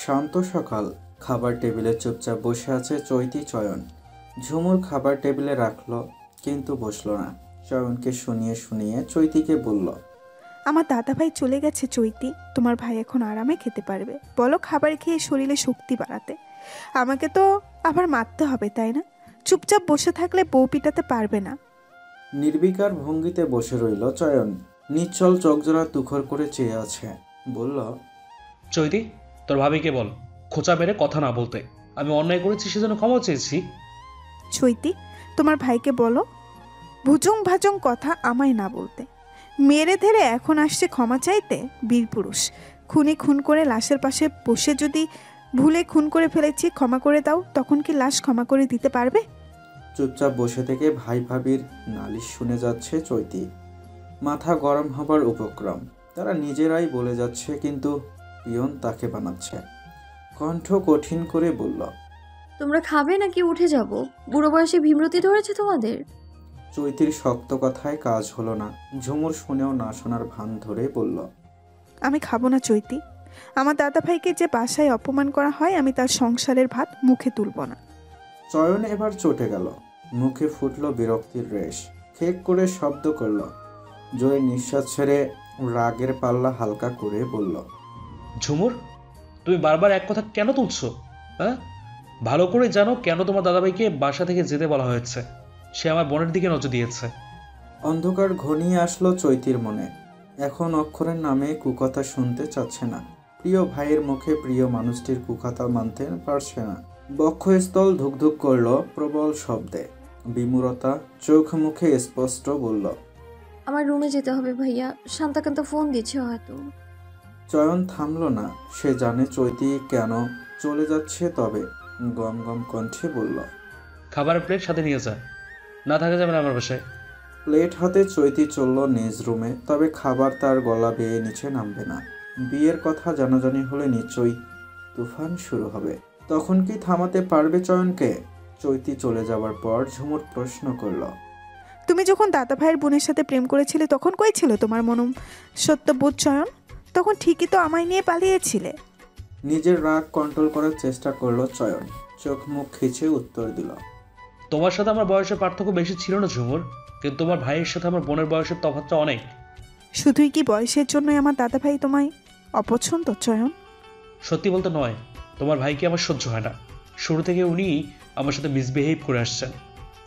শান্ত সকাল। খাবার টেবিলে চুপচাপ বসে আছে চৈতি চয়ন। ঝুমুর খাবার টেবিলে রাখলো, কিন্তু বসলো না। চয়নকে শুনিয়ে শুনিয়ে চৈতিকে বলল, আমার দাদাভাই চলে গেছে চৈতি, তোমার ভাই এখন আরামে খেতে পারবে। বলো খাবার খেয়ে শরীরে শক্তি বাড়াতে। আমাকে তো আবার মারতে হবে, তাই না? চুপচাপ বসে থাকলে বউ পিটাতে পারবে না। নির্বিকার ভঙ্গিতে বসে রইল চয়ন। নিশ্চল চোখজোড়া তুখর করে চেয়ে আছে। বলল, চৈতি, তোর ভাবিকে বল খোঁচা মেরে কথা না বলতে। আমি অন্যায় করেছি, সেজন্য ক্ষমা চেয়েছি। চৈতি, তোমার ভাইকে বলো ভুজং ভাজং কথা আমায় না বলতে। মেরে ধরে এখন আসছে ক্ষমা চাইতে। বীরপুরুষ খুনি খুন করে লাশের পাশে বসে যদি ভুলে খুন করে ফেলেছি ক্ষমা করে দাও, তখন কি লাশ ক্ষমা করে দিতে পারবে? চুপচাপ বসে থেকে ভাই ভাবির নালিশ শুনে যাচ্ছে চৈতি। মাথা গরম হবার উপক্রম। তারা নিজেরাই বলে যাচ্ছে, কিন্তু পিয়ন তাকে বানাচ্ছে। কণ্ঠ কঠিন করে বলল, তোমরা খাবে নাকি উঠে যাব? বুড়ো বয়সে ভীমরতি ধরেছে তোমাদের? চৈতির শক্ত কথায় কাজ হলো না। ঝুমুর শুনেও না শোনার ভান ধরে বলল, আমি খাবো না চৈতি। আমার দাদা ভাইকে যে বাসায় অপমান করা হয়, আমি তার সংসারের ভাত মুখে তুলব না। চয়ন এবার চটে গেল। মুখে ফুটল বিরক্তির রেশ। খেক করে শব্দ করল। জোরে নিঃশ্বাস ছেড়ে রাগের পাল্লা হালকা করে বলল, ঝুমুর, তুমি বারবার এক কথা কেন তুলছো? হ্যাঁ, ভালো করে জানো কেন তোমার দাদাভাইকে বাসা থেকে যেতে বলা হয়েছে। সে আমার বোনের দিকে নজর দিয়েছে। অন্ধকার ঘনিয়ে আসলো চৈতির মনে। এখন অক্ষরের নামে কুকথা শুনতে চাচ্ছে না। প্রিয় ভাইয়ের মুখে প্রিয় মানুষটির কুকথা মানতে পারছে না। বক্ষস্থল ধুকধুক করল প্রবল শব্দে। বিমূরতা চোখ মুখে স্পষ্ট বলল, আমার রুমে যেতে হবে ভাইয়া, শান্তাকান্তা ফোন দিচ্ছে হয়তো। চয়ন থামল না। সে জানে চৈতি কেন চলে যাচ্ছে, তবে গম গম কণ্ঠে বলল, খাবারের প্লেট সাথে নিয়ে যা, না থাকা যাবে না আমার বাসায়। প্লেট হাতে চৈতি চলল নিজ রুমে। তবে খাবার তার গলা বেয়ে নিচে নামবে না। বিয়ের কথা জানাজানি হলে নিশ্চয়ই তুফান শুরু হবে। তখন কি থামাতে পারবে চয়নকে? চৈতি চলে যাওয়ার পর ঝুমুর প্রশ্ন করল, তুমি যখন দাদা ভাইয়ের বোনের সাথে প্রেম করেছিলে তখন কই ছিল তোমার মনম সত্যবোধ চয়ন? তখন ঠিকই তো আমায় নিয়ে পালিয়েছিলে। নিজের রাগ কন্ট্রোল করার চেষ্টা করলো চয়ন। চোখ মুখ খিচে উত্তর দিল, তোমার সাথে আমার বয়সের পার্থক্য বেশি ছিল না ঝুমুর, কিন্তু তোমার ভাইয়ের সাথে আমার বোনের বয়সের তফাৎটা অনেক। শুধুই কি বয়সের জন্যই আমার দাদা ভাই তোমায় অপছন্দ চয়ন? সত্যি বলতে নয়, তোমার ভাইকে আমার সহ্য হয় না। শুরু থেকে উনি আমার সাথে মিসবিহেভ করে আসছেন।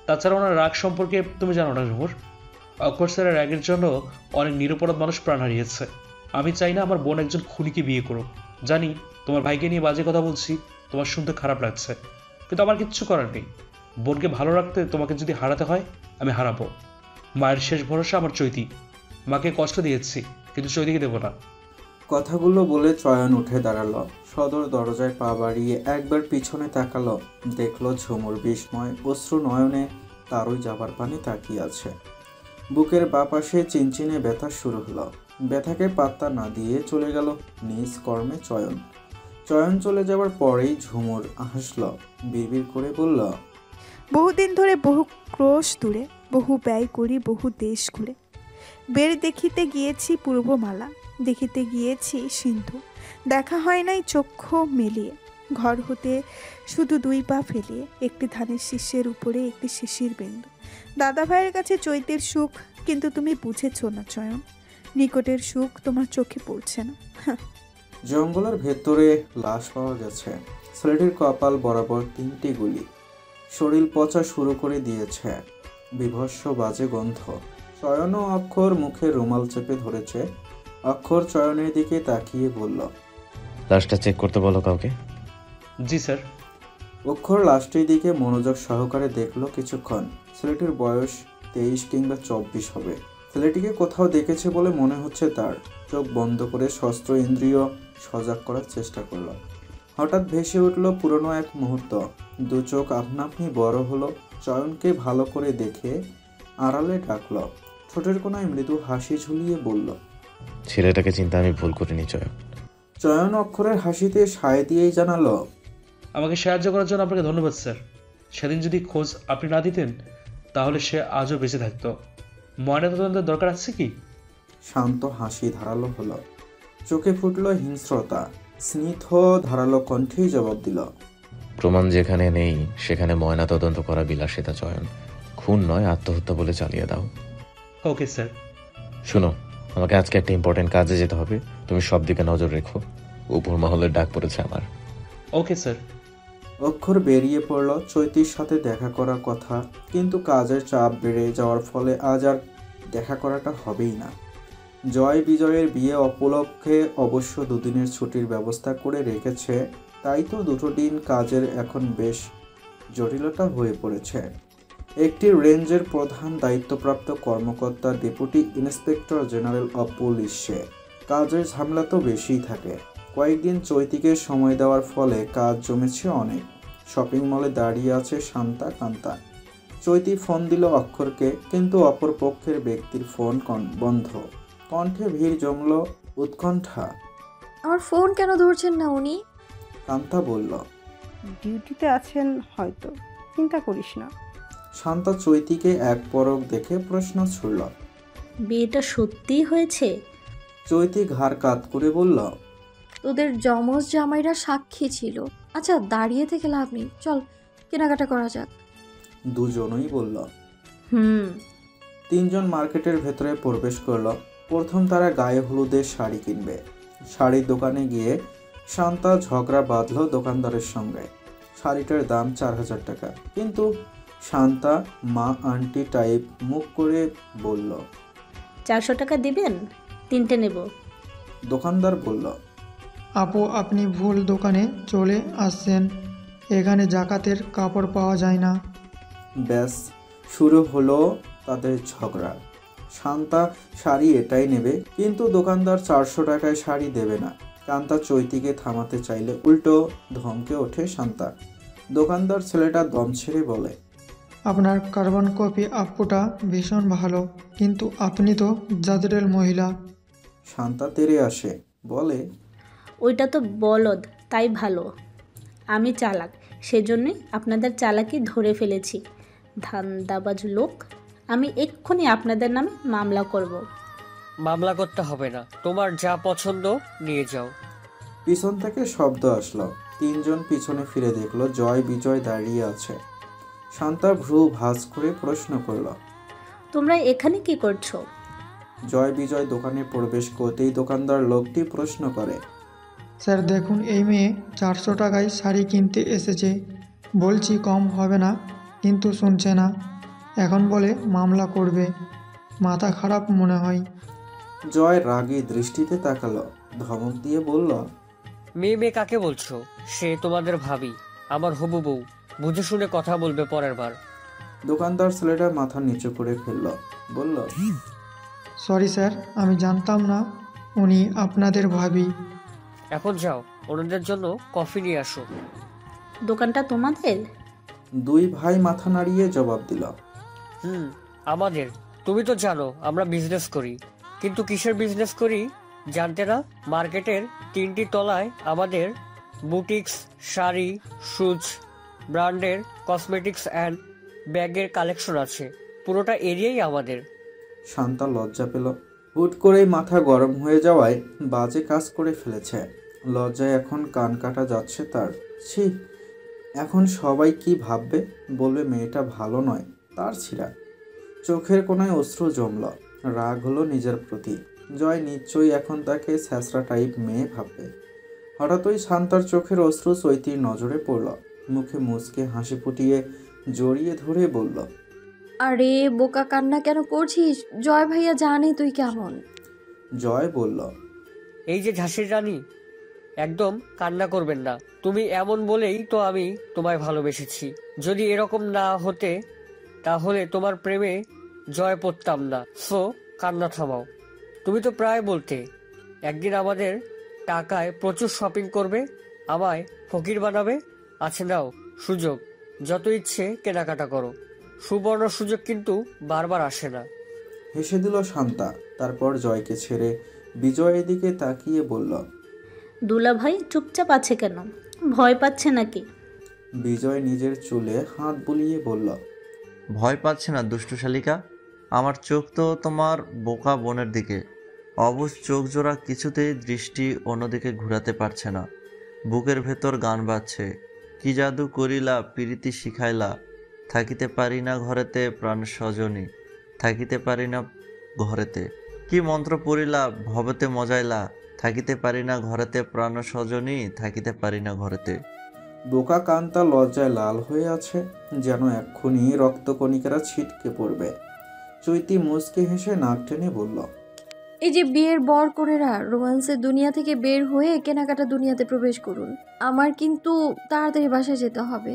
তাছাড়া ওনার রাগ সম্পর্কে তুমি জানো না ঝুমুর। অক্ষর স্যারের রাগের জন্য অনেক নিরপরাধ মানুষ প্রাণ হারিয়েছে। আমি চাই না আমার বোন একজন খুনিকে বিয়ে করুক। জানি তোমার ভাইকে নিয়ে বাজে কথা বলছি, তোমার শুনতে খারাপ লাগছে, কিন্তু আমার কিচ্ছু করার নেই। বোনকে ভালো রাখতে তোমাকে যদি হারাতে হয়, আমি হারাবো। মায়ের শেষ ভরসা আমার চৈতি। মাকে কষ্ট দিয়েছি, কিন্তু চৈতিকে দেবো না। কথাগুলো বলে চয়ন উঠে দাঁড়ালো। সদর দরজায় পা বাড়িয়ে একবার পিছনে তাকালো। দেখলো ঝুমুর বিস্ময় অশ্রু নয়নে তারই যাবার পানি তাকিয়ে আছে। বুকের বাঁ পাশে চিনচিনে ব্যথা শুরু হলো। ব্যথাকে পাত্তা না দিয়ে চলে গেল নিজ কর্মে চয়ন। চয়ন চলে যাওয়ার পরেই ঝুমুর হাসল। বিড়বিড় করে বলল, বহুদিন ধরে বহু ক্রোশ দূরে, বহু ব্যয় করি বহু দেশ ঘুরে। বের দেখিতে গিয়েছি পূর্বমালা, দেখিতে গিয়েছি সিন্ধু। দেখা হয় নাই চক্ষু মেলিয়ে, ঘর হতে শুধু দুই পা ফেলিয়ে। একটি ধানের শীষের উপরে একটি শিশির বিন্দু। দাদা ভাইয়ের কাছে চৈতের সুখ, কিন্তু তুমি বুঝেছ না চয়ন। নিকটের সুখ তোমার চোখে পড়ছে না। জঙ্গলের ভেতরে লাশ পাওয়া গেছে। ছেলেটির কপাল বরাবর 3টি গুলি। শরীর পচা শুরু করে দিয়েছে। বিভৎস বাজে গন্ধ। চয়ন ও অক্ষর মুখে রুমাল চেপে ধরেছে। অক্ষর চয়নের দিকে তাকিয়ে বলল, লাশটা চেক করতে বলো কাউকে। জি স্যার। অক্ষর লাশটির দিকে মনোযোগ সহকারে দেখলো কিছুক্ষণ। ছেলেটির বয়স 23 কিংবা 24 হবে। ছেলেটিকে কোথাও দেখেছে বলে মনে হচ্ছে তার। চোখ বন্ধ করে ষষ্ঠ ইন্দ্রিয় সজাগ করার চেষ্টা করলো। হঠাৎ ভেসে উঠল পুরনো এক মুহূর্ত। দু চোখ আপনা আপনি বড় হলো। চয়নকে ভালো করে দেখে আড়ালে ডাকল। ঠোঁটের কোনায় মৃদু হাসি ঝুলিয়ে বলল, ছেলেটাকে চিন্তা আমি ভুল করিনি চয়ন। চয়ন অক্ষরের হাসিতে সায় দিয়েই জানালো, আমাকে সাহায্য করার জন্য আপনাকে ধন্যবাদ স্যার। সেদিন যদি খোঁজ আপনি না দিতেন, তাহলে সে আজও বেঁচে থাকতো। ময়নাতদন্তের দরকার আছে কি? শান্ত হাসি ধারালো হলো। চোখে ফুটল হিংস্রতা। স্নিগ্ধ ধারালো কণ্ঠেই জবাব দিল। প্রমাণ যেখানে নেই সেখানে ময়না তদন্ত করা বিলাসিতা চয়ন, খুন নয় আত্মহত্যা বলে চালিয়ে দাও। Okay sir. শুনো, আমাকে আজকে একটা ইম্পর্টেন্ট কাজে যেতে হবে, তুমি সব দিকে নজর রেখো। উপর মহলের ডাক পড়েছে আমার। Okay sir. অক্ষর বেরিয়ে পড়ল চৈতির সাথে দেখা করার কথা, কিন্তু কাজের চাপ বেড়ে যাওয়ার ফলে আজ আর দেখা করাটা হবেই না। জয় বিজয়ের বিয়ে উপলক্ষে অবশ্য দুদিনের ছুটির ব্যবস্থা করে রেখেছে, তাই তো দুটো দিন কাজের এখন বেশ জটিলতা হয়ে পড়েছে। একটি রেঞ্জের প্রধান দায়িত্বপ্রাপ্ত কর্মকর্তা ডেপুটি ইন্সপেক্টর জেনারেল অব পুলিশে, কাজের ঝামেলা তো বেশিই থাকে। কয়েকদিন চৈতিকে সময় দেওয়ার ফলে কাজ জমেছে অনেক। শপিং মলে দাঁড়িয়ে আছে শান্তা কান্তা। চৈতি ফোন দিল অক্ষরকে, কিন্তু অপর পক্ষের ব্যক্তির ফোন বন্ধ। কণ্ঠে ভিড় জমল উৎকণ্ঠা। আমার ফোন কেন ধরছেন না উনি? কান্তা বলল, ডিউটিতে আছেন হয়তো, চিন্তা করিস না। শান্তা চৈতিকে এক পরক দেখে প্রশ্ন ছুড়ল। বিয়েটা সত্যিই হয়েছে? চৈতি ঘাড় কাত করে বলল, তোদের যমজ জামাইরা সাক্ষী ছিল। আচ্ছা, দাঁড়িয়ে থেকে লাভ নেই, চল কেনাকাটা করা যাক। দুজনই বলল। হুম। তিনজন মার্কেটের ভেতরে প্রবেশ করল। প্রথম তারা গায়ে হলুদের শাড়ি কিনবে। শাড়ির দোকানে গিয়ে শান্তা ঝগড়া বাঁধল দোকানদারের সঙ্গে। শাড়িটার দাম 4000 টাকা, কিন্তু শান্তা মা আন্টি টাইপ মুখ করে বলল, 400 টাকা দিবেন, 3টে নেব। দোকানদার বলল, আপু আপনি ভুল দোকানে চলে আসছেন, এখানে জাকাতের কাপড় পাওয়া যায় না। ব্যাস শুরু হলো তাদের ঝগড়া। শান্তা শাড়ি এটাই নেবে, কিন্তু দোকানদার 400 টাকায় শাড়ি দেবে না। কান্তা চৈতিকে থামাতে চাইলে উল্টো ধমকে ওঠে শান্তা। দোকানদার ছেলেটা দম ছেড়ে বলে, আপনার কার্বন কপি আপুটা ভীষণ ভালো, কিন্তু আপনি তো জাদরেল মহিলা। শান্তা তেরে আসে, বলে, ওইটা তো বলদ, তাই ভালো। আমি চালাক, সেজন্যই আপনাদের চালাকি ধরে ফেলেছি। ধান্দাবাজ লোক, আমি এক্ষুনি আপনাদের নামে মামলা করব। মামলা করতে হবে না, তোমার যা পছন্দ নিয়ে যাও। পিছন থেকে শব্দ আসলো। তিনজন পিছনে ফিরে দেখলো জয় বিজয় দাঁড়িয়ে আছে। শান্তা ভ্রু ভাঁজ করে প্রশ্ন করল, তোমরা এখানে কি করছো? জয় বিজয় দোকানে প্রবেশ করতেই দোকানদার লোকটি প্রশ্ন করে, স্যার দেখুন, এই মেয়ে 400 টাকায় শাড়ি কিনতে এসেছে, বলছি কম হবে না, কিন্তু শুনছে না। এখন বলে মামলা করবে, মাথা খারাপ মনে হয়। জয় রাগী দৃষ্টিতে তাকালো, ধমক দিয়ে বলল, মেয়ে কাকে বলছো? সে তোমাদের ভাবি, আমার হবু বউ, বুঝে শুনে কথা বলবে পরের বার। দোকানদার ছেলেটা মাথা নিচু করে ফেলল, বলল, সরি স্যার, আমি জানতাম না উনি আপনাদের ভাবি। এখন যাও, ওনাদের জন্য কফি নিয়ে আসো। দোকানটা তোমাদের? দুই ভাই মাথা নাড়িয়ে জবাব দিল, আমাদের। তুমি তো জানো আমরা বিজনেস করি, কিন্তু কিসের বিজনেস করি জানতে না? মার্কেটের 3টি তলায় আমাদের বুটিক্স, শাড়ি, শুজ, ব্র্যান্ডের কসমেটিক্স অ্যান্ড ব্যাগের কালেকশন আছে। পুরোটা এরিয়াই আমাদের। শান্তা লজ্জা পেল। হুট করেই মাথা গরম হয়ে যাওয়ায় বাজে কাজ করে ফেলেছে। লজ্জায় এখন কান কাটা যাচ্ছে তার। ছি, এখন সবাই কি ভাববে? বলবে মেয়েটা ভালো নয়, তার ছিঁড়া। চোখের কোনায় অশ্রু জমল। রাগ হলো নিজের প্রতি। জয় নিশ্চয়ই এখন তাকে ছ্যাঁচড়া টাইপ মেয়ে ভাববে। হঠাৎই শান্তার চোখের অশ্রু চৈতির নজরে পড়ল। মুখে মুচকে হাসি ফুটিয়ে জড়িয়ে ধরে বলল, আরে বোকা, কান্না কেন করছিস? জয় ভাইয়া জানে তুই কেমন। জয় বলল, এই যে ঝাঁসির রানী, একদম কান্না করবেন না। তুমি এমন বলেই তো আমি তোমায় ভালোবেসেছি। যদি এরকম না হতে তাহলে তোমার প্রেমে জয় পড়তাম না। সো কান্না থামাও। তুমি তো প্রায় বলতে একদিন আমাদের টাকায় প্রচুর শপিং করবে, আমায় ফকির বানাবে। আছে নাও সুযোগ, যত ইচ্ছে কেনাকাটা করো। সুবর্ণ সুযোগ কিন্তু বারবার আসে না। হেসে দিল শান্তা। তারপর জয়কে ছেড়ে বিজয়ের দিকে তাকিয়ে বলল, দুলা ভাই চুপচাপ আছে কেন? ভয় পাচ্ছে নাকি? বিজয় নিজের চুলে হাত বুলিয়ে বলল, ভয় পাচ্ছে না দুষ্টু শালিকা, আমার চোখ তো তোমার বোকা বোনের দিকে। অবুজ চোখ জোড়া কিছুতেই দৃষ্টি অন্যদিকে ঘুরাতে পারছে না। বুকের ভেতর গান বাজছে, কি জাদু করিলা প্রীতি শিখাইলা, থাকিতে পারি না ঘরেতে প্রাণ স্বজনী, থাকিতে পারি না ঘরেতে, কি মন্ত্র পড়িলা ভবতে মজাইলা, থাকিতে পারি না ঘরেতে প্রাণ স্বজনী, থাকিতে পারি না ঘরেতে। বোকা কান্তা লজ্জায় লাল হয়ে আছে, যেন এক্ষুনি রক্তকণিকারা ছিটকে পড়বে। চৈতি মুচকে হেসে নাক টেনে বলল, এই যে বিয়ের বর কনেরা রোমান্সের দুনিয়া থেকে বের হয়ে কেনাকাটা দুনিয়াতে প্রবেশ করুন। আমার কিন্তু তাড়াতাড়ি বাসায় যেতে হবে।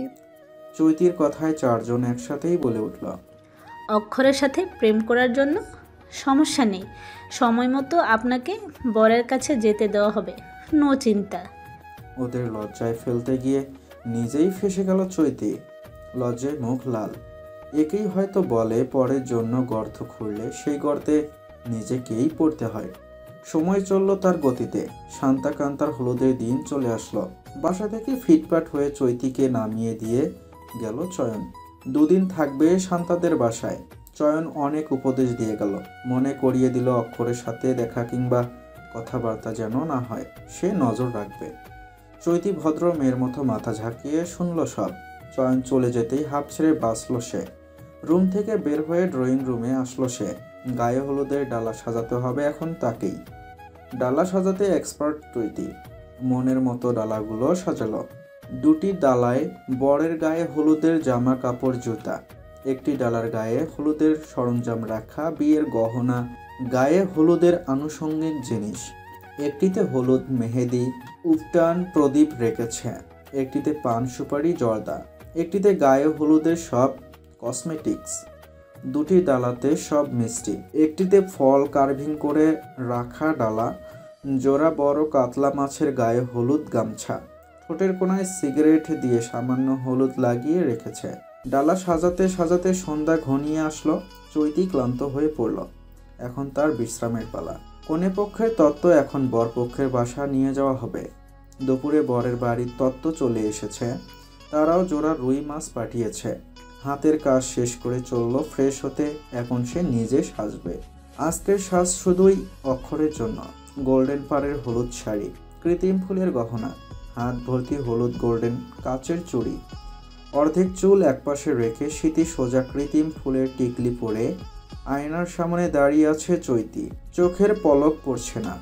চৈতির কথায় চারজন একসাথেই বলে উঠল, অক্ষরের সাথে প্রেম করার জন্য সমস্যা নেই, সময় মতো আপনাকে বরের কাছে যেতে দেওয়া হবে, নো চিন্তা। ওদের লজ্জায় ফেলতে গিয়ে নিজেই ফেসে গেল চৈতি। লজ্জায় মুখ লাল। একেই হয়তো বলে পরের জন্য গর্ত খুঁড়লে সেই গর্তে নিজেকেই পড়তে হয়। সময় চলল তার গতিতে। শান্তা কান্তার হলুদের দিন চলে আসলো। বাসা থেকে ফিটপাট হয়ে চৈতিকে নামিয়ে দিয়ে গেল চয়ন। দুদিন থাকবে শান্তাদের বাসায়। চয়ন অনেক উপদেশ দিয়ে গেল, মনে করিয়ে দিল অক্ষরের সাথে দেখা কিংবা কথাবার্তা যেন না হয়, সে নজর রাখবে। চৈতি ভদ্র মেয়ের মতো মাথা ঝাঁকিয়ে শুনল সব। চয়ন চলে যেতেই হাঁপ ছেড়ে বাঁচল সে। রুম থেকে বের হয়ে ড্রয়িং রুমে আসলো সে। গায়ে হলুদের ডালা সাজাতে হবে এখন তাকেই। ডালা সাজাতে এক্সপার্ট চৈতি। মনের মতো ডালাগুলো সাজালো। দুটি ডালায় বরের গায়ে হলুদের জামা কাপড় জুতা, একটি ডালার গায়ে হলুদের সরঞ্জাম রাখা বিয়ের গহনা, গায়ে হলুদের আনুষঙ্গিক জিনিস। একটিতে হলুদ মেহেদি উফটান প্রদীপ রেখেছে, একটিতে পান সুপারি জর্দা, একটিতে গায়ে হলুদের সব কসমেটিক্স। দুটি ডালাতে সব মিষ্টি, একটিতে ফল কার্ভিং করে রাখা ডালা, জোড়া বড় কাতলা মাছের গায়ে হলুদ গামছা, ঠোঁটের কোনায় সিগারেট দিয়ে সামান্য হলুদ লাগিয়ে রেখেছে। ডালা সাজাতে সাজাতে সন্ধ্যা ঘনিয়ে আসলো। চৈতি ক্লান্ত হয়ে পড়ল। এখন তার বিশ্রামের পালা। কনে পক্ষের তত্ত্ব এখন বরপক্ষের বাসা নিয়ে যাওয়া হবে। দুপুরে বরের বাড়ির তত্ত্ব চলে এসেছে। তারাও জোড়া রুই মাছ পাঠিয়েছে। হাতের কাজ শেষ করে চলল ফ্রেশ হতে। এখন সে নিজে সাজবে। আজকের সাজ শুধুই অক্ষরের জন্য। গোল্ডেন পাড়ের হলুদ শাড়ি, কৃত্রিম ফুলের গহনা, হাত ভর্তি হলুদ গোল্ডেন কাচের চুড়ি, অর্ধেক চুল একপাশে রেখে স্মৃতি সোজা কৃত্রিম ফুলের টিকলি পরে আয়নার সামনে দাঁড়িয়ে আছে চৈতি। চোখের পলক পড়ছে না।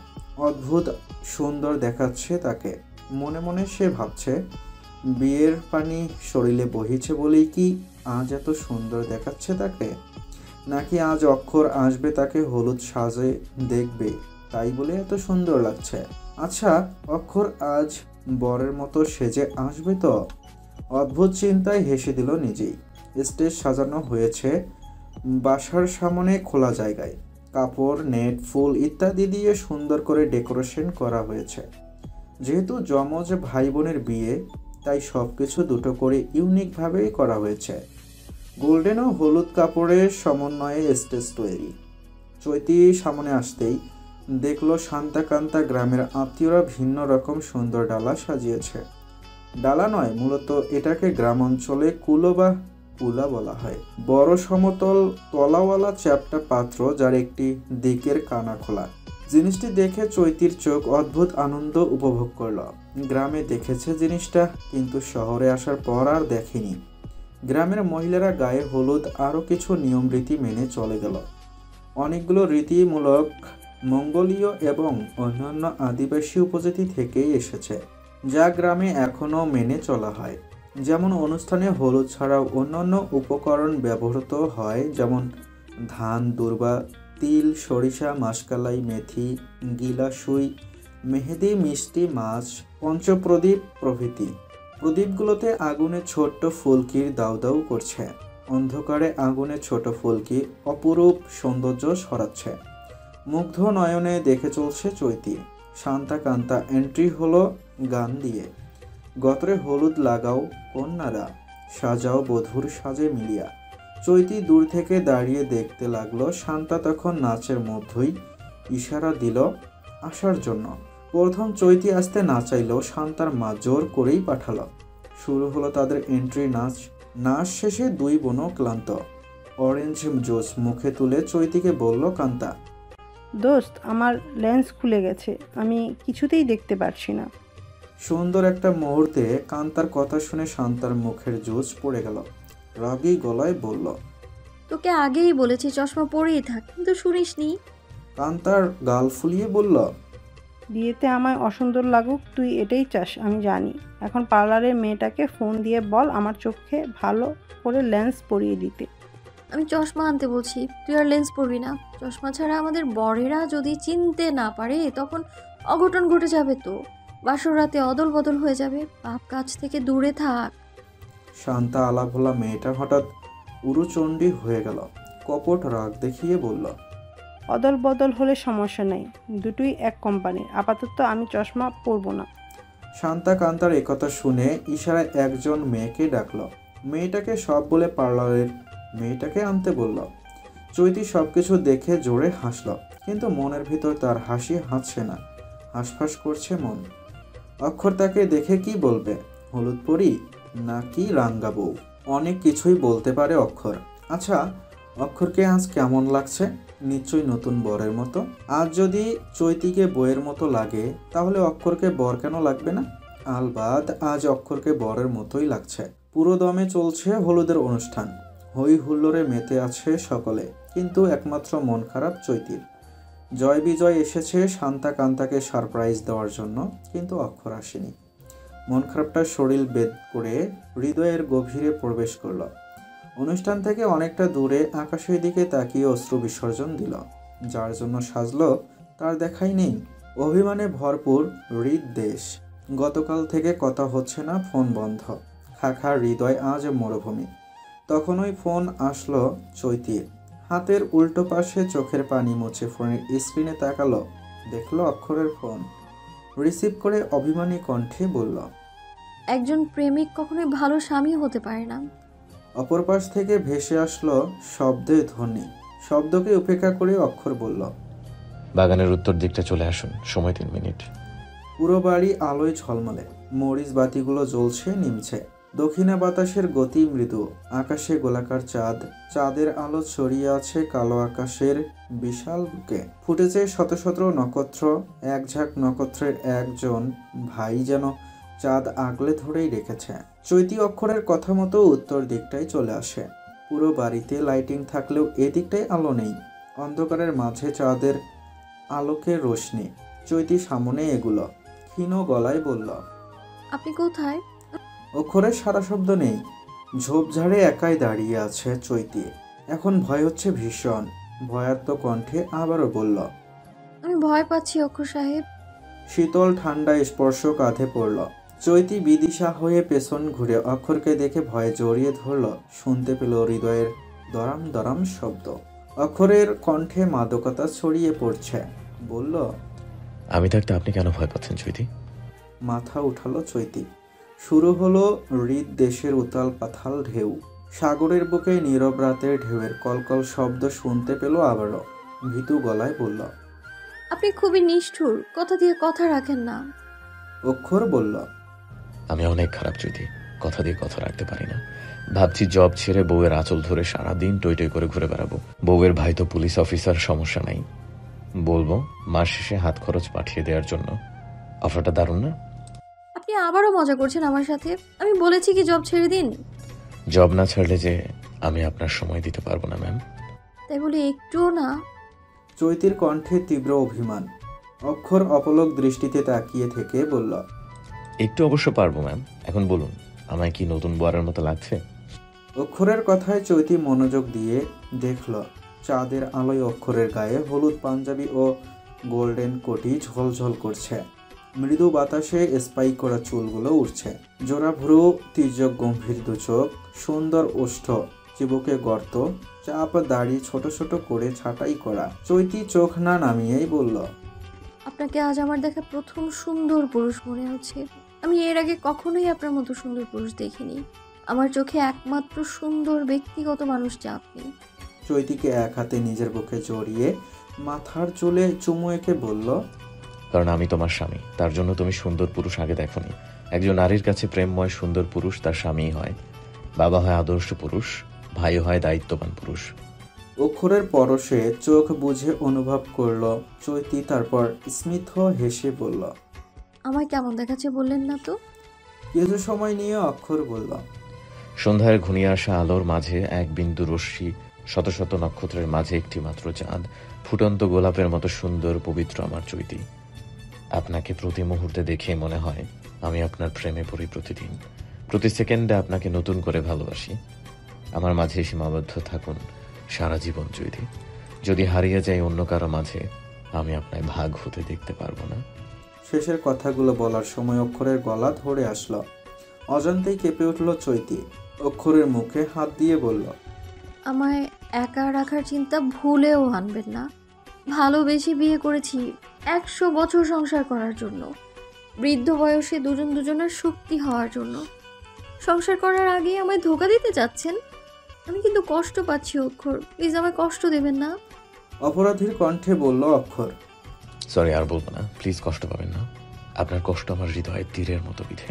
অদ্ভুত সুন্দর দেখাচ্ছে তাকে। মনে মনে সে ভাবছে, বিয়ের পানি শরীরে বহিছে বলেই কি আজ এত সুন্দর দেখাচ্ছে তাকে, নাকি আজ অক্ষর আসবে তাকে হলুদ সাজে দেখবে তাই বলে এত সুন্দর লাগছে। আচ্ছা, অক্ষর আজ বরের মতো সেজে আসবে তো? অদ্ভুত চিন্তায় হেসে দিল নিজেই। স্টেজ সাজানো হয়েছে বাসার সামনে খোলা জায়গায়। কাপড়, নেট, ফুল ইত্যাদি দিয়ে সুন্দর করে ডেকোরেশন করা হয়েছে। যেহেতু যমজ ভাই বোনের বিয়ে, তাই সব কিছু দুটো করে ইউনিকভাবেই করা হয়েছে। গোল্ডেন ও হলুদ কাপড়ের সমন্বয়ে স্টেজ তৈরি। চৈতি সামনে আসতেই দেখলো শান্তাকান্তা গ্রামের আত্মীয়রা ভিন্ন রকম সুন্দর ডালা সাজিয়েছে। ডালা নয়, মূলত এটাকে গ্রাম অঞ্চলে কুলো বা কুলা বলা হয়। বড় সমতল তলাওয়ালা চ্যাপ্টা পাত্র, যার একটি দিকের কানা খোলা। জিনিসটি দেখে চৈতির চোখ অদ্ভুত আনন্দ উপভোগ করল। গ্রামে দেখেছে জিনিসটা, কিন্তু শহরে আসার পর আর দেখেনি। গ্রামের মহিলারা গায়ে হলুদ আরও কিছু নিয়ম রীতি মেনে চলে গেল। অনেকগুলো রীতিমূলক মঙ্গোলীয় এবং অন্যান্য আদিবাসী উপজাতি থেকেই এসেছে, যা গ্রামে এখনও মেনে চলা হয়। যেমন অনুষ্ঠানে হলুদ ছাড়াও অন্যান্য উপকরণ ব্যবহৃত হয়, যেমন ধান, দুর্বা, তিল, সরিষা, মাসকালাই, মেথি, গিলাসুই, মেহেদি, মিষ্টি, মাছ, পঞ্চপ্রদীপ প্রভৃতি। প্রদীপগুলোতে আগুনে ছোট্ট ফুলকির দাউ দাউ করছে। অন্ধকারে আগুনে ছোট ফুলকি অপরূপ সৌন্দর্য ছড়াচ্ছে। মুগ্ধ নয়নে দেখে চলছে চৈতি। শান্তাকান্তা এন্ট্রি হলো গান দিয়ে। গতরে হলুদ লাগাও কন্যারা, সাজাও বধূর সাজে মিলিয়া। চৈতি দূর থেকে দাঁড়িয়ে দেখতে লাগলো। শান্তা তখন নাচের মধ্যেই ইশারা দিল আসার জন্য। প্রথম চৈতি আসতে না চাইলেও শান্তার মা জোর করেই পাঠালো। শুরু হলো তাদের এন্ট্রি নাচ। নাচ শেষে দুই বোনও ক্লান্ত। অরেঞ্জ জুস মুখে তুলে চৈতিকে বলল কান্তা, দোস্ত, আমার লেন্স খুলে গেছে, আমি কিছুতেই দেখতে পারছি না। সুন্দর একটা মুহূর্তে কান্তার কথা শুনে শান্তার মুখের জোশ পড়ে গেল। রাগী গলায় বলল, তোকে আগেই বলেছি চশমা পরেই থাক, কিন্তু শুনিসনি। কান্তার গাল ফুলিয়ে বলল, বিয়েতে আমায় অসুন্দর লাগুক, তুই এটাই চাস আমি জানি। এখন পার্লারের মেয়েটাকে ফোন দিয়ে বল আমার চোখে ভালো করে লেন্স পরিয়ে দিতে। আমি চশমা আনতে বলছি, তুই আর লেন্স পরবি না। চশমা ছাড়া আমাদের বরেরা যদি চিনতে না পারে তখন অঘটন ঘটে যাবে তো। বাসর রাতে অদল বদল হয়ে যাবে। পাপ কাজ থেকে দূরে থাক। শান্তা আলাভোলা মেয়েটা হঠাৎ উরুচণ্ডী হয়ে গেল। কপট রাগ দেখিয়ে বলল, অদল বদল হলে সমস্যা নেই, দুটোই এক কোম্পানির। আপাতত আমি চশমা পরবো না। শান্তা কান্তার একথা শুনে ইশারায় একজন মেয়েকে ডাকল। মেয়েটাকে সব বলে পার্লারের মেয়েটাকে আনতে বলল। চৈতি সবকিছু দেখে জোরে হাসল, কিন্তু মনের ভিতর তার হাসি হাসছে না, হাঁসফাঁস করছে মন। অক্ষর তাকে দেখে কি বলবে, হলুদ পরি নাকি রাঙ্গা বউ? অনেক কিছুই বলতে পারে অক্ষর। আচ্ছা, অক্ষরকে আজ কেমন লাগছে? নিশ্চয়ই নতুন বরের মতো। আজ যদি চৈতিকে বইয়ের মতো লাগে, তাহলে অক্ষরকে বর কেন লাগবে না? আলবাদ আজ অক্ষরকে বরের মতোই লাগছে। পুরো দমে চলছে হলুদের অনুষ্ঠান। হই হুল্লোড়ে মেতে আছে সকলে, কিন্তু একমাত্র মন খারাপ চৈতির। জয় বিজয় এসেছে শান্তা কান্তাকে সারপ্রাইজ দেওয়ার জন্য, কিন্তু অক্ষর আসেনি। মন খারাপটা শরীর বেদ করে হৃদয়ের গভীরে প্রবেশ করল। অনুষ্ঠান থেকে অনেকটা দূরে আকাশের দিকে তাকিয়ে অশ্রু বিসর্জন দিল। যার জন্য সাজলো তার দেখাই নেই। অভিমানে ভরপুর হৃদদেশ। গতকাল থেকে কথা হচ্ছে না, ফোন বন্ধ। খাখা হৃদয় আজ মরুভূমি। তখনই ফোন আসলো চৈতির। হাতের উল্টো পাশে চোখের পানি মুছে ফোনের স্ক্রিনে তাকালো, দেখলো অক্ষরের ফোন। রিসিভ করে অভিমানী কণ্ঠে বলল, একজন প্রেমিক কখনোই ভালো স্বামী হতে পারে না। অপর পাশ থেকে ভেসে আসলো শব্দের ধ্বনি। শব্দকে উপেক্ষা করে অক্ষর বলল, বাগানের উত্তর দিকটা চলে আসুন, সময় 3 মিনিট। পুরো বাড়ি আলোয় ঝলমলে। মরিচ বাতিগুলো জ্বলছে নিমছে। দক্ষিণা বাতাসের গতি মৃদু। আকাশে গোলাকার চাঁদ। চাঁদের আলো ছড়িয়ে আছে কালো আকাশের বিশাল বুকে। ফুটেছে শত শত নক্ষত্র। এক ঝাঁক নক্ষত্রের একজন ভাই যেন চাঁদ আগলে ধরেই রেখেছে। চৈতি অক্ষরের কথা মতো উত্তর দিকটাই চলে আসে। পুরো বাড়িতে লাইটিং থাকলেও এদিকটায় আলো নেই। অন্ধকারের মাঝে চাঁদের আলোকের রোশনি। চৈতি সামনে এগুলো ক্ষীণ গলায় বলল, আপনি কোথায়? অক্ষরের সারা শব্দ নেই। ঝোপঝাড়ে একাই দাঁড়িয়ে আছে চৈতি। এখন ভয় হচ্ছে ভীষণ। ভয়ার্ত কণ্ঠে আবারও বলল, আমি ভয় পাচ্ছি অক্ষর সাহেব। শীতল ঠান্ডা স্পর্শ কাঁধে পড়ল। চৈতি বিদিশা হয়ে পেছন ঘুরে অক্ষরকে দেখে ভয়ে জড়িয়ে ধরল। শুনতে পেল হৃদয়ের দরাম দরাম শব্দ। অক্ষরের কণ্ঠে মাদকতা ছড়িয়ে পড়ছে। বলল, আমি থাকতে আপনি কেন ভয় পাচ্ছেন চৈতি? মাথা উঠালো চৈতি। শুরু হলো হৃদ দেশের উতাল পাথাল ঢেউ। সাগরের বুকে নীরব রাতের ঢেউয়ের কলকল শব্দ শুনতে পেল আবারও। ভীতু গলায় বলল, আপনি খুবই নিষ্ঠুর, কথা দিয়ে কথা রাখেন না। অক্ষর বলল, আমি অনেক খারাপ চৈতি, কথা দিয়ে কথা রাখতে পারি না। ভাবছি জব ছেড়ে বউয়ের আঁচল ধরে সারাদিন টই টই করে ঘুরে বেড়াবো। বউয়ের ভাই তো পুলিশ অফিসার, সমস্যা নাই। বলবো মাস শেষে হাত খরচ পাঠিয়ে দেওয়ার জন্য। অফারটা দারুণ না? আপনি আবারও মজা করছেন আমার সাথে। আমি বলেছি কি জব ছেড়ে দিন। জব না ছাড়লে যে আমি আপনার সময় দিতে পারবো না ম্যাম। তাই বলে একটুও না? চৈতির কণ্ঠে তীব্র অভিমান। অক্ষর অপলক দৃষ্টিতে তাকিয়ে থেকে বলল, একটু অবশ্য পারবো ম্যাম। এখন বলুন, আমায় কি নতুন বরের মতো লাগছে? অক্ষরের কথায় চৈতি মনোযোগ দিয়ে দেখল চাঁদের আলোয় অক্ষরের গায়ে হলুদ পাঞ্জাবি ও গোল্ডেন কোটি ঝলঝল করছে। মৃদু বাতাসে স্পাইক করা চুলগুলো উঠছে। জোড়া ভ্রু, তির্যক গম্ভীর দুচোখ, সুন্দর ওষ্ঠ, চিবুকে গর্ত, চাপ দাড়ি ছোট ছোট করে ছাঁটাই করা। চৈতি চোখ না নামিয়েই বলল, আপনাকে আজ আমার দেখা প্রথম সুন্দর পুরুষ মনে হচ্ছে। আমি এর আগে কখনোই আপনার মতো সুন্দর পুরুষ দেখিনি। আমার চোখে একমাত্র সুন্দর ব্যক্তিগত মানুষটা আপনি। চৈতিকে এক হাতে নিজের বুকে জড়িয়ে মাথার চুলে চুমু এঁকে বলল, কারণ আমি তোমার স্বামী, তার জন্য তুমি সুন্দর পুরুষ আগে দেখোনি। একজন নারীর কাছে প্রেমময় সুন্দর পুরুষ তার স্বামী হয়। বাবা হয় আদর্শ পুরুষ, ভাই হয় দায়িত্ববান পুরুষ। অক্ষরের পরশে চোখ বুঝে অনুভব করল চৈতি, তারপর স্মিত হেসে বলল, আমায় কেমন দেখাচ্ছে বললেন না তো? কিছু সময় নিয়ে অক্ষর বলল, সন্ধ্যায় ঘনিয়ে আসা আলোর মাঝে এক বিন্দু রশ্মি, শত শত নক্ষত্রের মাঝে একটি মাত্র চাঁদ, ফুটন্ত গোলাপের মতো সুন্দর পবিত্র আমার চৈতি। আপনাকে প্রতি মুহূর্তে দেখে মনে হয় আমি আপনার প্রেমে পড়ি প্রতিদিন, প্রতি সেকেন্ডে আপনাকে নতুন করে ভালোবাসি। আমার মাঝে সীমাবদ্ধ থাকুন সারা জীবন চৈতি। যদি হারিয়ে যাই অন্য কারো মাঝে, আমি আপনায় ভাগ হতে দেখতে পারবো না। শেষের কথাগুলো বলার সময় অক্ষরের গলা ধরে আসলো। অজান্তেই কেঁপে উঠল চৈতি। অক্ষরের মুখে হাত দিয়ে বলল, আমায় একা রাখার চিন্তা ভুলেও আনবেন না। ভালোবেসে বিয়ে করেছি 100 বছর সংসার করার জন্য, বৃদ্ধ বয়সে দুজন দুজনের শক্তি হওয়ার জন্য। সংসার করার আগে আমায় ধোকা দিতে চাচ্ছেন? আমি কিন্তু কষ্ট পাচ্ছি অক্ষর, প্লিজ আমায় কষ্ট দেবেন না। অপরাধীর কণ্ঠে বলল অক্ষর। সরি, আর বলবো না, প্লিজ কষ্ট পাবেন না। আপনার কষ্ট আমার হৃদয়ে তীরের মতো বিধে।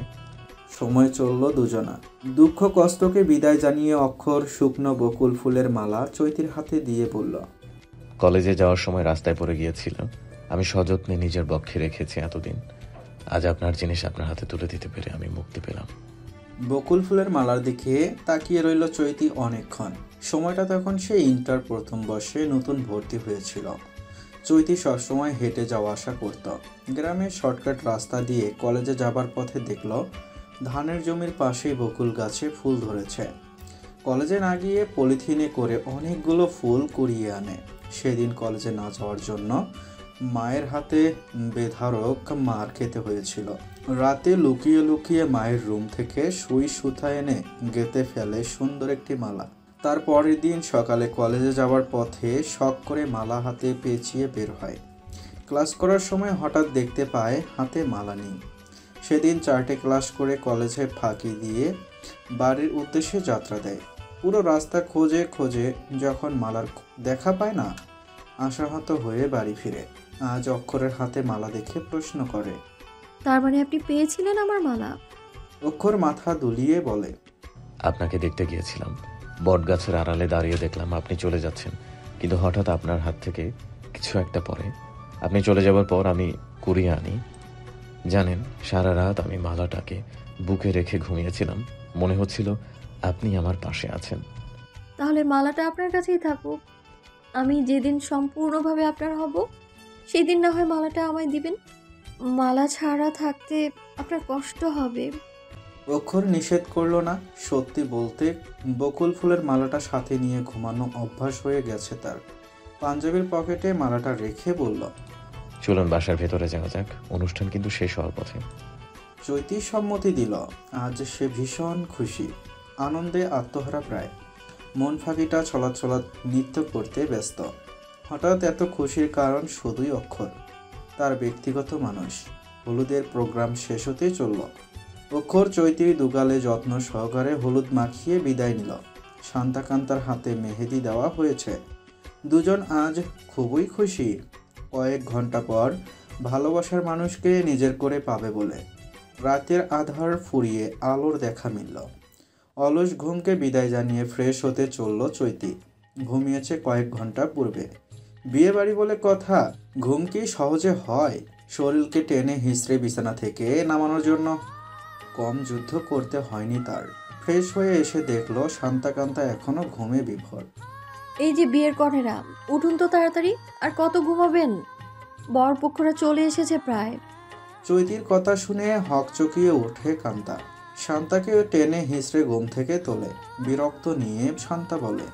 সময় চলল দুজনা। দুঃখ কষ্টকে বিদায় জানিয়ে অক্ষর শুকনো বকুল ফুলের মালা চৈতির হাতে দিয়ে বলল, কলেজে যাওয়ার সময় রাস্তায় পড়ে গিয়েছিল, আমি সযত্নে নিজের বক্ষে রেখেছি এতদিন। আজ আপনার জিনিস আপনার হাতে তুলে দিতে পেরে আমি মুক্তি পেলাম। বকুল ফুলের মালার দিকে তাকিয়ে রইল চৈতি অনেকক্ষণ। সময়টা তখন সে ইন্টার প্রথম বর্ষে নতুন ভর্তি হয়েছিল। চৈতি সবসময় হেঁটে যাওয়া আসা করত। গ্রামের শর্টকাট রাস্তা দিয়ে কলেজে যাবার পথে দেখল ধানের জমির পাশেই বকুল গাছে ফুল ধরেছে। কলেজে না গিয়ে পলিথিনে করে অনেকগুলো ফুল কুড়িয়ে আনে। সেদিন কলেজে না যাওয়ার জন্য মায়ের হাতে বেধারক মার খেতে হয়েছিল। রাতে লুকিয়ে লুকিয়ে মায়ের রুম থেকে সুই সুতা এনে গেঁথে ফেলে সুন্দর একটি মালা। তার পরের দিন সকালে কলেজে যাওয়ার পথে শখ করে মালা হাতে পেঁচিয়ে বের হয়। ক্লাস করার সময় হঠাৎ দেখতে পায় হাতে মালা নেই। সেদিন 4টে ক্লাস করে কলেজে ফাঁকি দিয়ে বাড়ির উদ্দেশ্যে যাত্রা দেয়। পুরো রাস্তা খোঁজে খোঁজে যখন মালার দেখা পায় না, আশাহত হয়ে বাড়ি ফিরে। আজ অক্ষরের হাতে মালা দেখে প্রশ্ন করে, তার মানে আপনি পেয়েছিলেন আমার মালা? অক্ষর মাথা দুলিয়ে বলে, আপনাকে দেখতে গিয়েছিলাম, বটগাছের আড়ালে দাঁড়িয়ে দেখলাম আপনি চলে যাচ্ছেন, কিন্তু হঠাৎ আপনার হাত থেকে কিছু একটা পড়ে। আপনি চলে যাওয়ার পর আমি কুড়িয়ে আনি। জানেন, সারা রাত আমি মালাটাকে বুকে রেখে ঘুমিয়েছিলাম, মনে হচ্ছিল আপনি আমার পাশে আছেন। তাহলে মালাটা আপনার কাছেই থাকুক। আমি যেদিন সম্পূর্ণভাবে আপনার হব, সেই দিন না হয় মালাটা আমায় দিবেন। মালা ছাড়া থাকতে আপনার কষ্ট হবে। অক্ষর নিষেধ করলো না। সত্যি বলতে বকুল ফুলের মালাটা সাথে নিয়ে ঘুমানো অভ্যাস হয়ে গেছে তার। পাঞ্জাবির পকেটে মালাটা রেখে বলল, চলুন বাসার ভেতরে যাওয়া যাক, অনুষ্ঠান কিন্তু শেষ হওয়ার পথে। চৈতি সম্মতি দিল। আজ সে ভীষণ খুশি, আনন্দে আত্মহারা প্রায়। মন ফাঁকিটা ছলাৎ ছলাৎ নৃত্য করতে ব্যস্ত। হঠাৎ এত খুশির কারণ শুধুই অক্ষর, তার ব্যক্তিগত মানুষ। হলুদের প্রোগ্রাম শেষ হতেই চলল। অক্ষর চৈতির দুগালে যত্ন সহকারে হলুদ মাখিয়ে বিদায় নিল। শান্তাকান্তার হাতে মেহেদি দেওয়া হয়েছে। দুজন আজ খুবই খুশি। কয়েক ঘন্টা পর ভালোবাসার মানুষকে নিজের করে পাবে বলে রাতের আধার ফুরিয়ে আলোর দেখা মিলল। অলস ঘুমকে বিদায় জানিয়ে ফ্রেশ হতে চলল চৈতি। ঘুমিয়েছে কয়েক ঘন্টা পূর্বে। বিয়ে বাড়ি বলে কথা, ঘুম কি সহজে হয়? শরীরকে টেনে হিঁচড়ে বিছানা থেকে নামানোর জন্য কম যুদ্ধ করতে হয়নি তার। ফ্রেশ হয়ে এসে দেখলো শান্তাকান্তা এখনো ঘুমে বিভোর। এই যে বিয়ের কনেরা, উঠুন তো তাড়াতাড়ি, আর কত ঘুমাবেন? বরপক্ষরা চলে এসেছে প্রায়। চৈতির কথা শুনে হকচকিয়ে ওঠে কান্তা। শান্তাকে টেনে হিঁচড়ে ঘুম থেকে তোলে। বিরক্ত নিয়ে শান্তা বলে,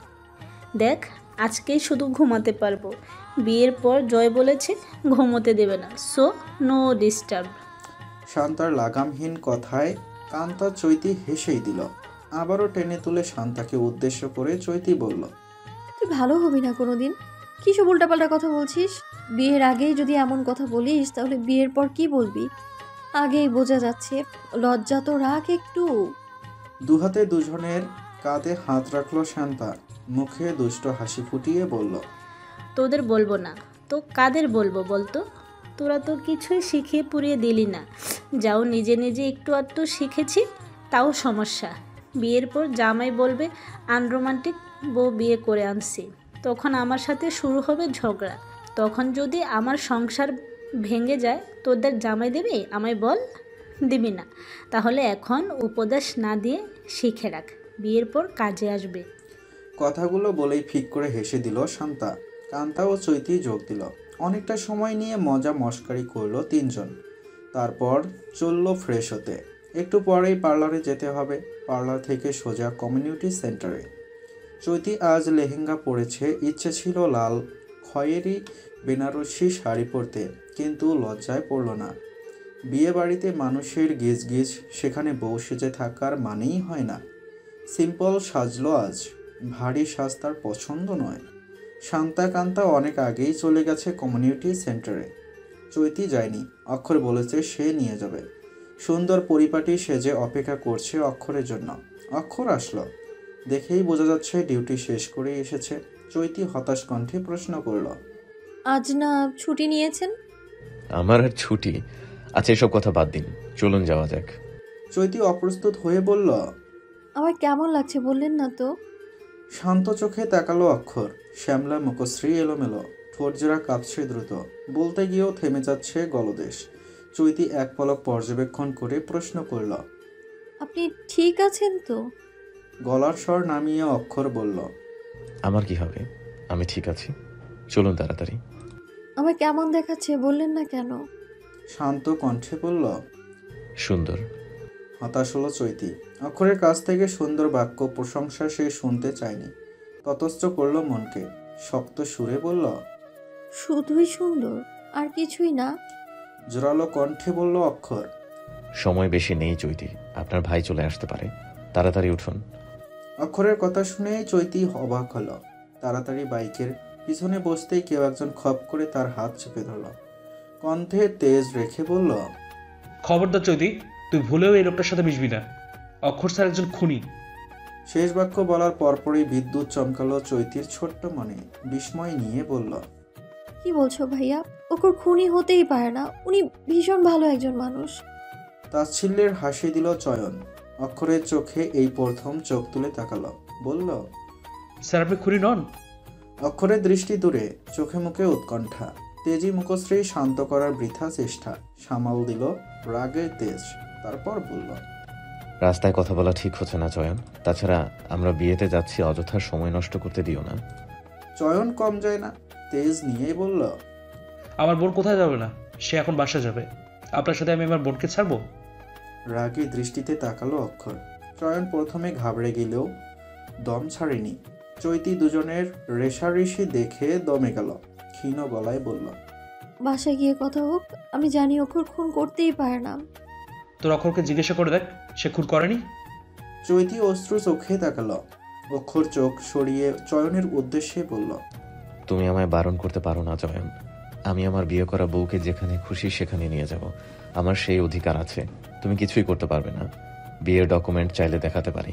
দেখ, আজকেই শুধু ঘুমাতে পারবো। বিয়ের পর জয় বলেছে ঘুমোতে দেবে না, সো নো ডিস্টার্ব। শান্তার লাগামহীন কথায় কান্তা চৈতি হেসেই দিল। আবারও টেনে তুলে শান্তাকে উদ্দেশ্য করে চৈতি বলল, তুই ভালো হবি না কোনোদিন। কি সব উল্টাপাল্টা কথা বলছিস? বিয়ের আগেই যদি এমন কথা বলিস, তাহলে বিয়ের পর কি বলবি? আগেই বোঝা যাচ্ছে, লজ্জা তো রাখ একটু। দুহাতে দুজনের কাঁধে হাত রাখলো শান্তা। মুখে দুষ্ট হাসি ফুটিয়ে বলল, তোদের বলবো না তো কাদের বলবো বলতো? তোরা তো কিছুই শিখিয়ে পুড়িয়ে দিলি না। যাও, নিজে নিজে একটু আধটু শিখেছি, তাও সমস্যা। বিয়ের পর জামাই বলবে আনরোমান্টিক বউ বিয়ে করে আনছি। তখন আমার সাথে শুরু হবে ঝগড়া। তখন যদি আমার সংসার ভেঙে যায় তোদের জামাই দেবে আমায় বল? দিবি না? তাহলে এখন উপদেশ না দিয়ে শিখে রাখ, বিয়ের পর কাজে আসবে। কথাগুলো বলেই ফিক করে হেসে দিল শান্তা। কান্তা ও চৈতি যোগ দিল। অনেকটা সময় নিয়ে মজা মস্কারি করলো তিনজন। তারপর চলল ফ্রেশ হতে। একটু পরেই পার্লারে যেতে হবে। পার্লার থেকে সোজা কমিউনিটি সেন্টারে। চৈতি আজ লেহেঙ্গা পরেছে। ইচ্ছে ছিল লাল খয়েরি বেনারসি শাড়ি পরতে, কিন্তু লজ্জায় পড়ল না। বিয়ে বাড়িতে মানুষের গিজ, সেখানে বউ সেজে থাকার মানেই হয় না। সিম্পল সাজলো আজ। ভারী সাজ তার পছন্দ নয়। শান্তা কান্তা অনেক আগেই চলে গেছে কমিউনিটি সেন্টারে। চৈতি যায়নি। অক্ষর বলেছে সে নিয়ে যাবে। সুন্দর পরিপাটি সেজে অপেক্ষা করছে অক্ষরের জন্য। অক্ষর আসলো। দেখেই বোঝা যাচ্ছে ডিউটি শেষ করেই এসেছে। চৈতি হতাশ কণ্ঠে প্রশ্ন করল, আজ না ছুটি নিয়েছেন? আমার আর ছুটি? আচ্ছা, এসব কথা বাদ দিন, চলুন যাওয়া যাক। চৈতি অপ্রস্তুত হয়ে বলল, আমার কেমন লাগছে বললেন না তো? শান্ত চোখে তাকালো অক্ষর। শ্যামলা মুখশ্রী এলোমেলো, ঠোঁটজোড়া কাঁপছে দ্রুত। বলতে গিয়েও থেমে যাচ্ছে গলদেশ। চৈতি এক পলক পর্যবেক্ষণ করে প্রশ্ন করল, আপনি ঠিক আছেন তো? গলার স্বর নামিয়ে অক্ষর বলল, আমার কি হবে? আমি ঠিক আছি, চলুন তাড়াতাড়ি। আমার কেমন দেখাচ্ছে বললেন না কেন? শান্ত কণ্ঠে বলল, সুন্দর। হতাশ হলো চৈতি। অক্ষরের কাছ থেকে সুন্দর বাক্য প্রশংসা সে শুনতে চায়নি। ততস্থ করল মনকে। শক্ত সুরে বলল, শুধুই সুন্দর আর কিছুই না? জোরালো কণ্ঠে বলল অক্ষর। সময় বেশি নেই চৈতি, আপনার ভাই চলে আসতে পারে, তাড়াতাড়ি উঠুন। অক্ষরের কথা শুনেই চৈতি অবাক হলো। তাড়াতাড়ি বাইকের পিছনে বসতেই কেউ একজন খপ করে তার হাত চেপে ধরল। কণ্ঠে তেজ রেখে বলল, খবরদার চৈতি, তুই ভুলেও এই লোকটার সাথে মিশবি না। অক্ষর স্যার একজন খুনি। শেষ বাক্য বলার পরপরই বিদ্যুৎ চমকালো চৈতির ছোট্ট মনে। বিস্ময় নিয়ে বলল, কি বলছো ভাইয়া? ওর খুনি হতেই পারে না, উনি ভীষণ ভালো একজন মানুষ। তাচ্ছিল্যের হাসি দিল চয়ন। অক্ষরের চোখে এই প্রথম চোখ তুলে তাকালো। বলল, স্যার আপনি খুনি নন? অক্ষরের দৃষ্টি দূরে, চোখে মুখে উৎকণ্ঠা। তেজি মুখশ্রী শান্ত করার বৃথা চেষ্টা। সামাল দিল রাগের তেজ। তারপর বলল, রাস্তায় কথা বলা ঠিক হচ্ছে না চয়ন, তাছাড়া আমরা বিয়েতে যাচ্ছি, অযথা সময় নষ্ট করতে দিও না। চয়ন কম যায় না। তেজ নিয়েই বলল, আমার বোন কোথায় যাবে না, সে এখন বাসা যাবে। আপনার সাথে আমি আমার বোনকে ছাড়বো? রাগী দৃষ্টিতে তাকালো অক্ষর। চয়ন প্রথমে ঘাবড়ে গেলেও দম ছাড়েনি। চৈতি দুজনের রেশারেশি দেখে দমে গেল। ক্ষীণ গলায় বলল, বাসায় গিয়ে কথা হোক। আমি জানি অক্ষর খুন করতেই পারে না। তোর অক্ষরকে জিজ্ঞাসা করে দেখ, সে খুন করেনি। চৈতি অশ্রু চোখে তাকালো। অক্ষর চোখ সরিয়ে চয়নের উদ্দেশ্যে বলল, তুমি আমায় বারণ করতে পারো না চয়ন। আমি আমার বিয়ে করা বউকে যেখানে খুশি সেখানে নিয়ে যাব, আমার সেই অধিকার আছে। তুমি কিছুই করতে পারবে না। বিয়ের ডকুমেন্ট চাইলে দেখাতে পারি।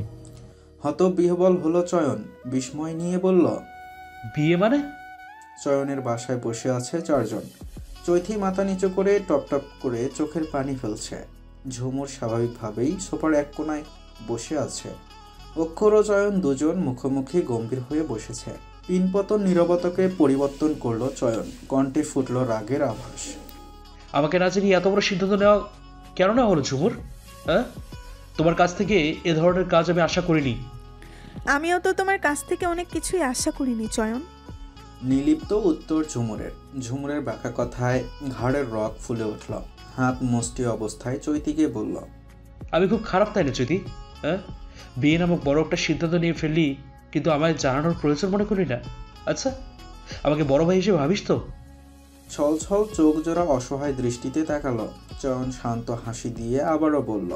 হতবিহ্বল হলো চয়ন। বিস্ময় নিয়ে বলল, বিয়ে মানে? চয়নের বাসায় বসে আছে চারজন। চৈতি মাথা নিচু করে টপটপ করে চোখের পানি ফেলছে। ঝুমুর স্বাভাবিকভাবেই সোফার এক কোনায় বসে আছে। অক্ষর ও চয়ন দুজন মুখোমুখি গম্ভীর হয়ে বসেছে। পিনপতন নীরবতাকে পরিবর্তন করলো চয়ন। কণ্ঠে ফুটল রাগের আভাস। আমাকে না জানিয়ে এত বড় সিদ্ধান্ত নেওয়া কেন না হলো ঝুমুর? হ্যাঁ, তোমার কাছ থেকে এ ধরনের কাজ আমি আশা করিনি। আমিও তো তোমার কাছ থেকে অনেক কিছুই আশা করিনি চয়ন। নিলিপ্ত উত্তর ঝুমুরের। ঝুমুরের বাঁকা কথায় ঘাড়ের রগ ফুলে উঠল। হাত মুষ্টি অবস্থায় চৈতিকে বলল, আমি খুব খারাপ তাই না চৈতি? হ্যাঁ, বিয়ে নামক বড় একটা সিদ্ধান্ত নিয়ে ফেললি, কিন্তু আমায় জানানোর প্রয়োজন মনে করি না। আচ্ছা, আমাকে বড় ভাই হিসেবে ভাবিস তো? ছল ছল চোখ জোড়া অসহায় দৃষ্টিতে তাকালো। চয়ন শান্ত হাসি দিয়ে আবারও বলল,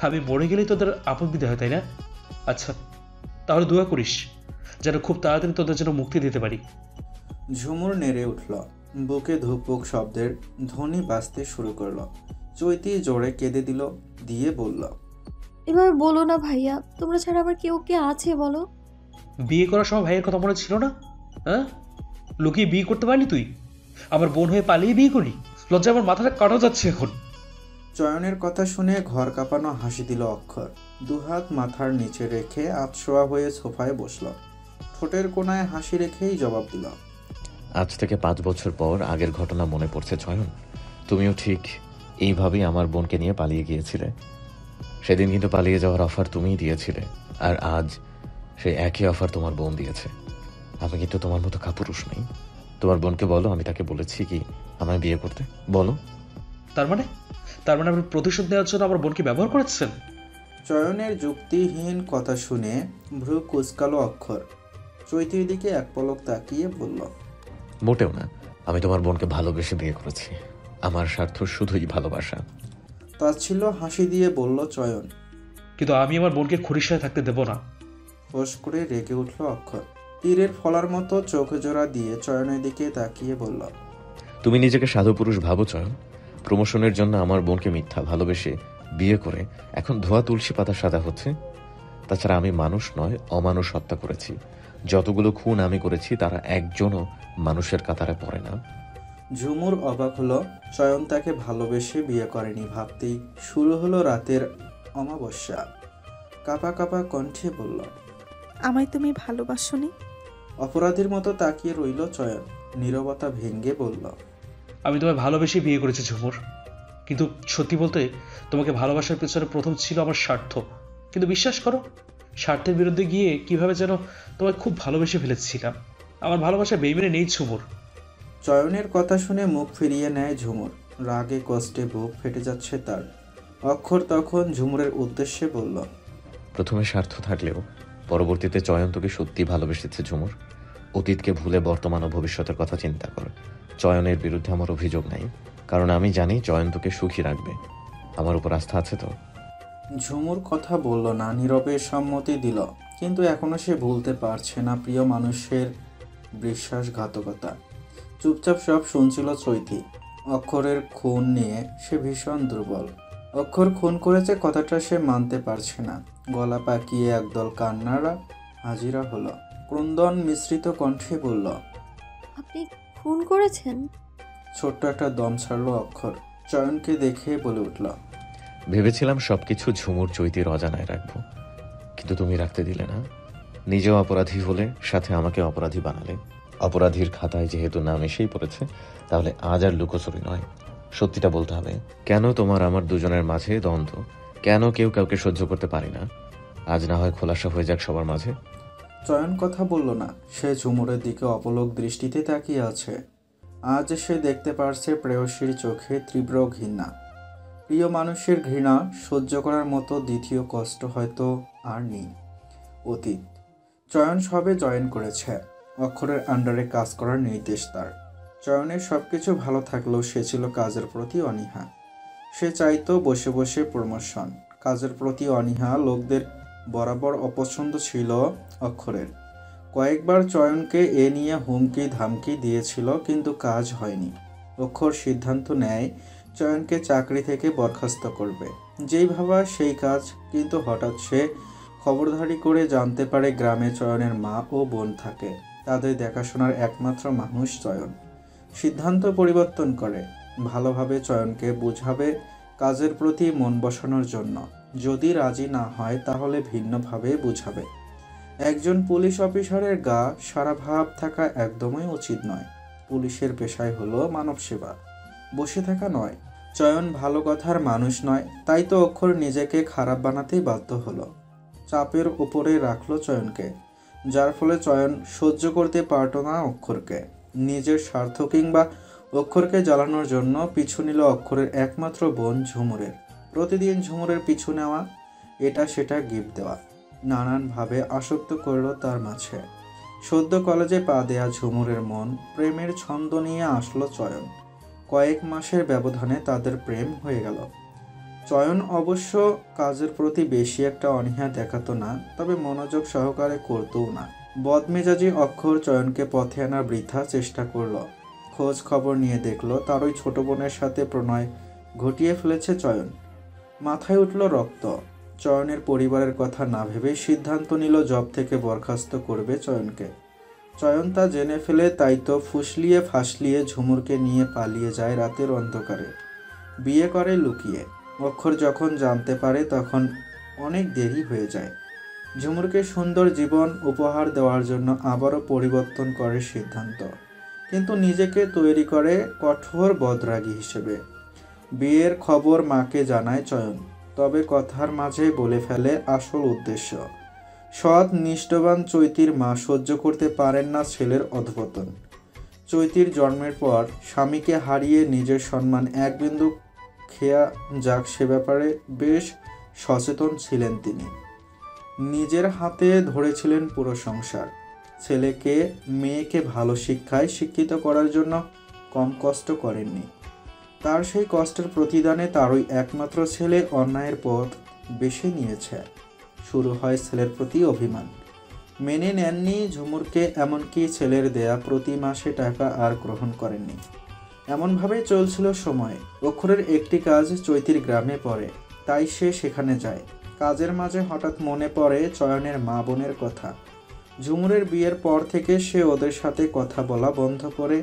আমি মরে গেলেই তোদের আপদ বিদায় হয় তাই না? আচ্ছা, তাহলে দোয়া করিস যেন খুব তাড়াতাড়ি তোদের জন্য মুক্তি দিতে পারি। ঝুমুর নেড়ে উঠল। বুকে ধুকপুক শব্দের ধ্বনি বাজতে শুরু করলো। চৈতি জোরে কেঁদে দিল, দিয়ে বলল, এবার বলো না ভাইয়া, তোমরা ছাড়া আমার কেউ কে আছে বলো? বিয়ে করার সময় ভাইয়ের কথা মনে ছিল না? হ্যাঁ, লুকিয়ে বিয়ে করতে পারলি তুই? আমার বোন হয়ে পালিয়ে বিয়ে করলি? লজ্জা আমার মাথাটা কাটা যাচ্ছে এখন। চয়নের কথা শুনে ঘর কাঁপানো হাসি দিল অক্ষর। দুহাত মাথার নিচে রেখে আতশোয়া হয়ে সোফায় বসল। ঠোঁটের কোণায় হাসি রেখেই জবাব দিল। আজ থেকে 5 বছর পর আগের ঘটনা মনে পড়ছে চয়ন। তুমিও ঠিক এইভাবেই আমার বোনকে নিয়ে পালিয়ে গিয়েছিলে। সেদিন কিন্তু পালিয়ে যাওয়ার অফার তুমিই দিয়েছিলে, আর আজ সেই একই অফার তোমার বোন দিয়েছে। আমি কিন্তু তোমার মতো কাপুরুষ নেই। তোমার বোনকে বলো আমি তাকে বলেছি কি আমায় বিয়ে করতে, বলো। তার মানে আপনি প্রতিশোধ নেওয়ার জন্য আমার বোনকে ব্যবহার করেছেন? চয়নের যুক্তিহীন কথা শুনে ভ্রু কুঁচকালো অক্ষর। চৈতির দিকে এক পলক তাকিয়ে বলল, মোটেও না। আমি তোমার বোনকে ভালোবেসে বিয়ে করেছি। আমার স্বার্থ শুধুই ভালোবাসা। তাচ্ছিল্য হাসি দিয়ে বলল চয়ন। কিন্তু আমি আমার বোনকে খুরিশায় থাকতে দেব না। ফোঁস করে রেগে উঠল অক্ষর। তীরের ফলার মতো চোখ জোড়া দিয়ে চয়নের দিকে তাকিয়ে বলল, তুমি নিজেকে সাধু পুরুষ ভাবো চয়ন? প্রমোশনের জন্য আমার বোনকে মিথ্যা ভালোবেসে বিয়ে করে এখন ধোয়া তুলসী পাতা সাদা হচ্ছে। তাছাড়া আমি মানুষ নয়, অমানুষ হত্যা করেছি। যতগুলো খুন আমি করেছি তারা একজনও মানুষের কাতারে পড়ে না। ঝুমুর অবাক হলো। চয়ন তাকে ভালোবেসে বিয়ে করেনি ভাবতেই শুরু হলো রাতের অমাবস্যা। কাঁপা কাঁপা কণ্ঠে বলল, আমায় তুমি ভালোবাসোনি? অপরাধীর মতো তাকিয়ে রইল চয়ন। নীরবতা ভেঙে বলল, আমি তোমায় ভালোবেসে বিয়ে করেছি ঝুমুর। কিন্তু সত্যি বলতে তোমাকে ভালোবাসার পেছনে প্রথম ছিল আমার স্বার্থ। কিন্তু বিশ্বাস করো, স্বার্থের বিরুদ্ধে গিয়ে কিভাবে যেন তোমায় খুব ভালোবেসে ফেলেছিলাম। আমার ভালোবাসা বেইমানে নেই ঝুমুর। চয়নের কথা শুনে মুখ ফিরিয়ে নেয় ঝুমুর। রাগে কষ্টে বুক ফেটে যাচ্ছে তার। অক্ষর তখন ঝুমুরের উদ্দেশ্যে বলল, প্রথমে স্বার্থ থাকলেও পরবর্তীতে চয়ন তোকে সত্যি ভালোবেসেছে ঝুমুর। অতীতকে ভুলে বর্তমান ও ভবিষ্যতের কথা চিন্তা কর। চয়নের বিরুদ্ধে আমার অভিযোগ নাই, কারণ আমি জানি চয়ন তোকে সুখী রাখবে। আমার উপর আস্থা আছে তো? ঝুমুর কথা বলল না, নীরবে সম্মতি দিল। কিন্তু এখনো সে ভুলতে পারছে না প্রিয় মানুষের বিশ্বাসঘাতকতা। চুপচাপ সব শুনছিল চৈতি। অক্ষরের খুন নিয়ে সে ভীষণ দুর্বল। অক্ষর খুন করেছে কথাটা সে মানতে পারছে না। গলা পাকিয়ে একদল কান্নারা হাজিরা হলো। ক্রন্দন মিশ্রিত কণ্ঠে বলল, আপনি খুন করেছেন? ছোট্ট একটা দম ছাড়লো অক্ষর। চয়নকে দেখে বলে উঠল, ভেবেছিলাম সবকিছু ঝুমুর চৈতির অজানায় রাখবো, কিন্তু তুমি রাখতে দিলে না। নিজেও অপরাধী হলে সাথে আমাকে অপরাধী বানালে। অপরাধীর খাতায় যেহেতু নাম এসেই পড়েছে, তাহলে আজ আর লুকোচুরি নয়, সত্যিটা বলতে হবে। কেন তোমার আমার দুজনের মাঝে দ্বন্দ্ব? কেন কেউ কাউকে সহ্য করতে পারি না? আজ না হয় খোলাসা হয়ে যাক সবার মাঝে। চয়ন কথা বলল না। সে ঝুমুরের দিকে অপলক দৃষ্টিতে তাকিয়ে আছে। আজ সে দেখতে পারছে প্রেয়সীর চোখে তীব্র ঘৃণা। প্রিয় মানুষের ঘৃণা সহ্য করার মতো দ্বিতীয় কষ্ট হয়তো আর নেই। অতীত। চয়ন সবে জয়েন করেছে। অক্ষরের আন্ডারে কাজ করার নির্দেশ তার। চয়নের সবকিছু ভালো থাকলেও সে ছিল কাজের প্রতি অনীহা। সে চাইতো বসে বসে প্রমোশন। কাজের প্রতি অনীহা লোকদের বরাবর অপছন্দ ছিল অক্ষরের। কয়েকবার চয়নকে এ নিয়ে হুমকি ধামকি দিয়েছিল, কিন্তু কাজ হয়নি। অক্ষর সিদ্ধান্ত নেয় চয়নকে চাকরি থেকে বরখাস্ত করবে। যেই ভাবা সেই কাজ। কিন্তু হঠাৎ সে খবরদারি করে জানতে পারে গ্রামে চয়নের মা ও বোন থাকে। তাদের দেখাশোনার একমাত্র মানুষ চয়ন। সিদ্ধান্ত পরিবর্তন করে। ভালোভাবে চয়নকে বুঝাবে কাজের প্রতি মন বসানোর জন্য। যদি রাজি না হয় তাহলে ভিন্নভাবে বুঝাবে। একজন পুলিশ অফিসারের গা সারা ভাব থাকা একদমই উচিত নয়। পুলিশের পেশায় হলো মানব সেবা, বসে থাকা নয়। চয়ন ভালো কথার মানুষ নয়, তাই তো অক্ষর নিজেকে খারাপ বানাতেই বাধ্য হলো। চাপের উপরে রাখলো চয়নকে, যার ফলে চয়ন সহ্য করতে পারত না অক্ষরকে। নিজের স্বার্থ কিংবা অক্ষরকে জ্বালানোর জন্য পিছু নিল অক্ষরের একমাত্র বোন ঝুমুরের। প্রতিদিন ঝুমুরের পিছু নেওয়া, এটা সেটা গিফট দেওয়া, নানানভাবে আসক্ত করলো তার মাঝে। সদ্য কলেজে পা দেয়া ঝুমুরের মন প্রেমের ছন্দ নিয়ে আসলো চয়ন। কয়েক মাসের ব্যবধানে তাদের প্রেম হয়ে গেল। চয়ন অবশ্য কাজের প্রতি বেশি একটা অনীহা দেখাতো না, তবে মনোযোগ সহকারে করতও না। বদমেজাজি অক্ষর চয়নকে পথে আনার বৃথা চেষ্টা করলো। খোঁজ খবর নিয়ে দেখলো তার ওই ছোট বোনের সাথে প্রণয় ঘটিয়ে ফেলেছে চয়ন। মাথায় উঠল রক্ত। চয়নের পরিবারের কথা না ভেবে সিদ্ধান্ত নিল জব থেকে বরখাস্ত করবে চয়নকে। চয়ন তা জেনে ফেলে, তাই তো ফুসলিয়ে ফাসলিয়ে ঝুমুরকে নিয়ে পালিয়ে যায় রাতের অন্ধকারে। বিয়ে করে লুকিয়ে। অক্ষর যখন জানতে পারে তখন অনেক দেরি হয়ে যায়। ঝুমুরকে সুন্দর জীবন উপহার দেওয়ার জন্য আবারও পরিবর্তন করে সিদ্ধান্ত, কিন্তু নিজেকে তৈরি করে কঠোর বদরাগী হিসেবে। বিয়ের খবর মাকে জানায় চয়ন, তবে কথার মাঝে বলে ফেলে আসল উদ্দেশ্য। সৎ নিষ্ঠবান চৈতির মা সহ্য করতে পারেন না ছেলের অধঃপতন। চৈতির জন্মের পর স্বামীকে হারিয়ে নিজের সম্মান এক বিন্দু খেয়া যাক সে ব্যাপারে বেশ সচেতন ছিলেন তিনি। নিজের হাতে ধরেছিলেন পুরো সংসার। ছেলেকে মেয়েকে ভালো শিক্ষায় শিক্ষিত করার জন্য কম কষ্ট করেননি। তার সেই কষ্টের প্রতিদানে তারই একমাত্র ছেলে অন্যায়ের পথ বেছে নিয়েছে। শুরু হয় ছেলের প্রতি অভিমান। মেনে নেননি ঝুমুরকে, এমনকি ছেলের দেয়া প্রতি মাসে টাকা আর গ্রহণ করেননি। এমনভাবেই চলছিল সময়। অক্ষরের একটি কাজ চৈতির গ্রামে পড়ে, তাই সে সেখানে যায়। কাজের মাঝে হঠাৎ মনে পড়ে চয়নের মা বোনের কথা। ঝুমুরের বিয়ের পর থেকে সে ওদের সাথে কথা বলা বন্ধ করে,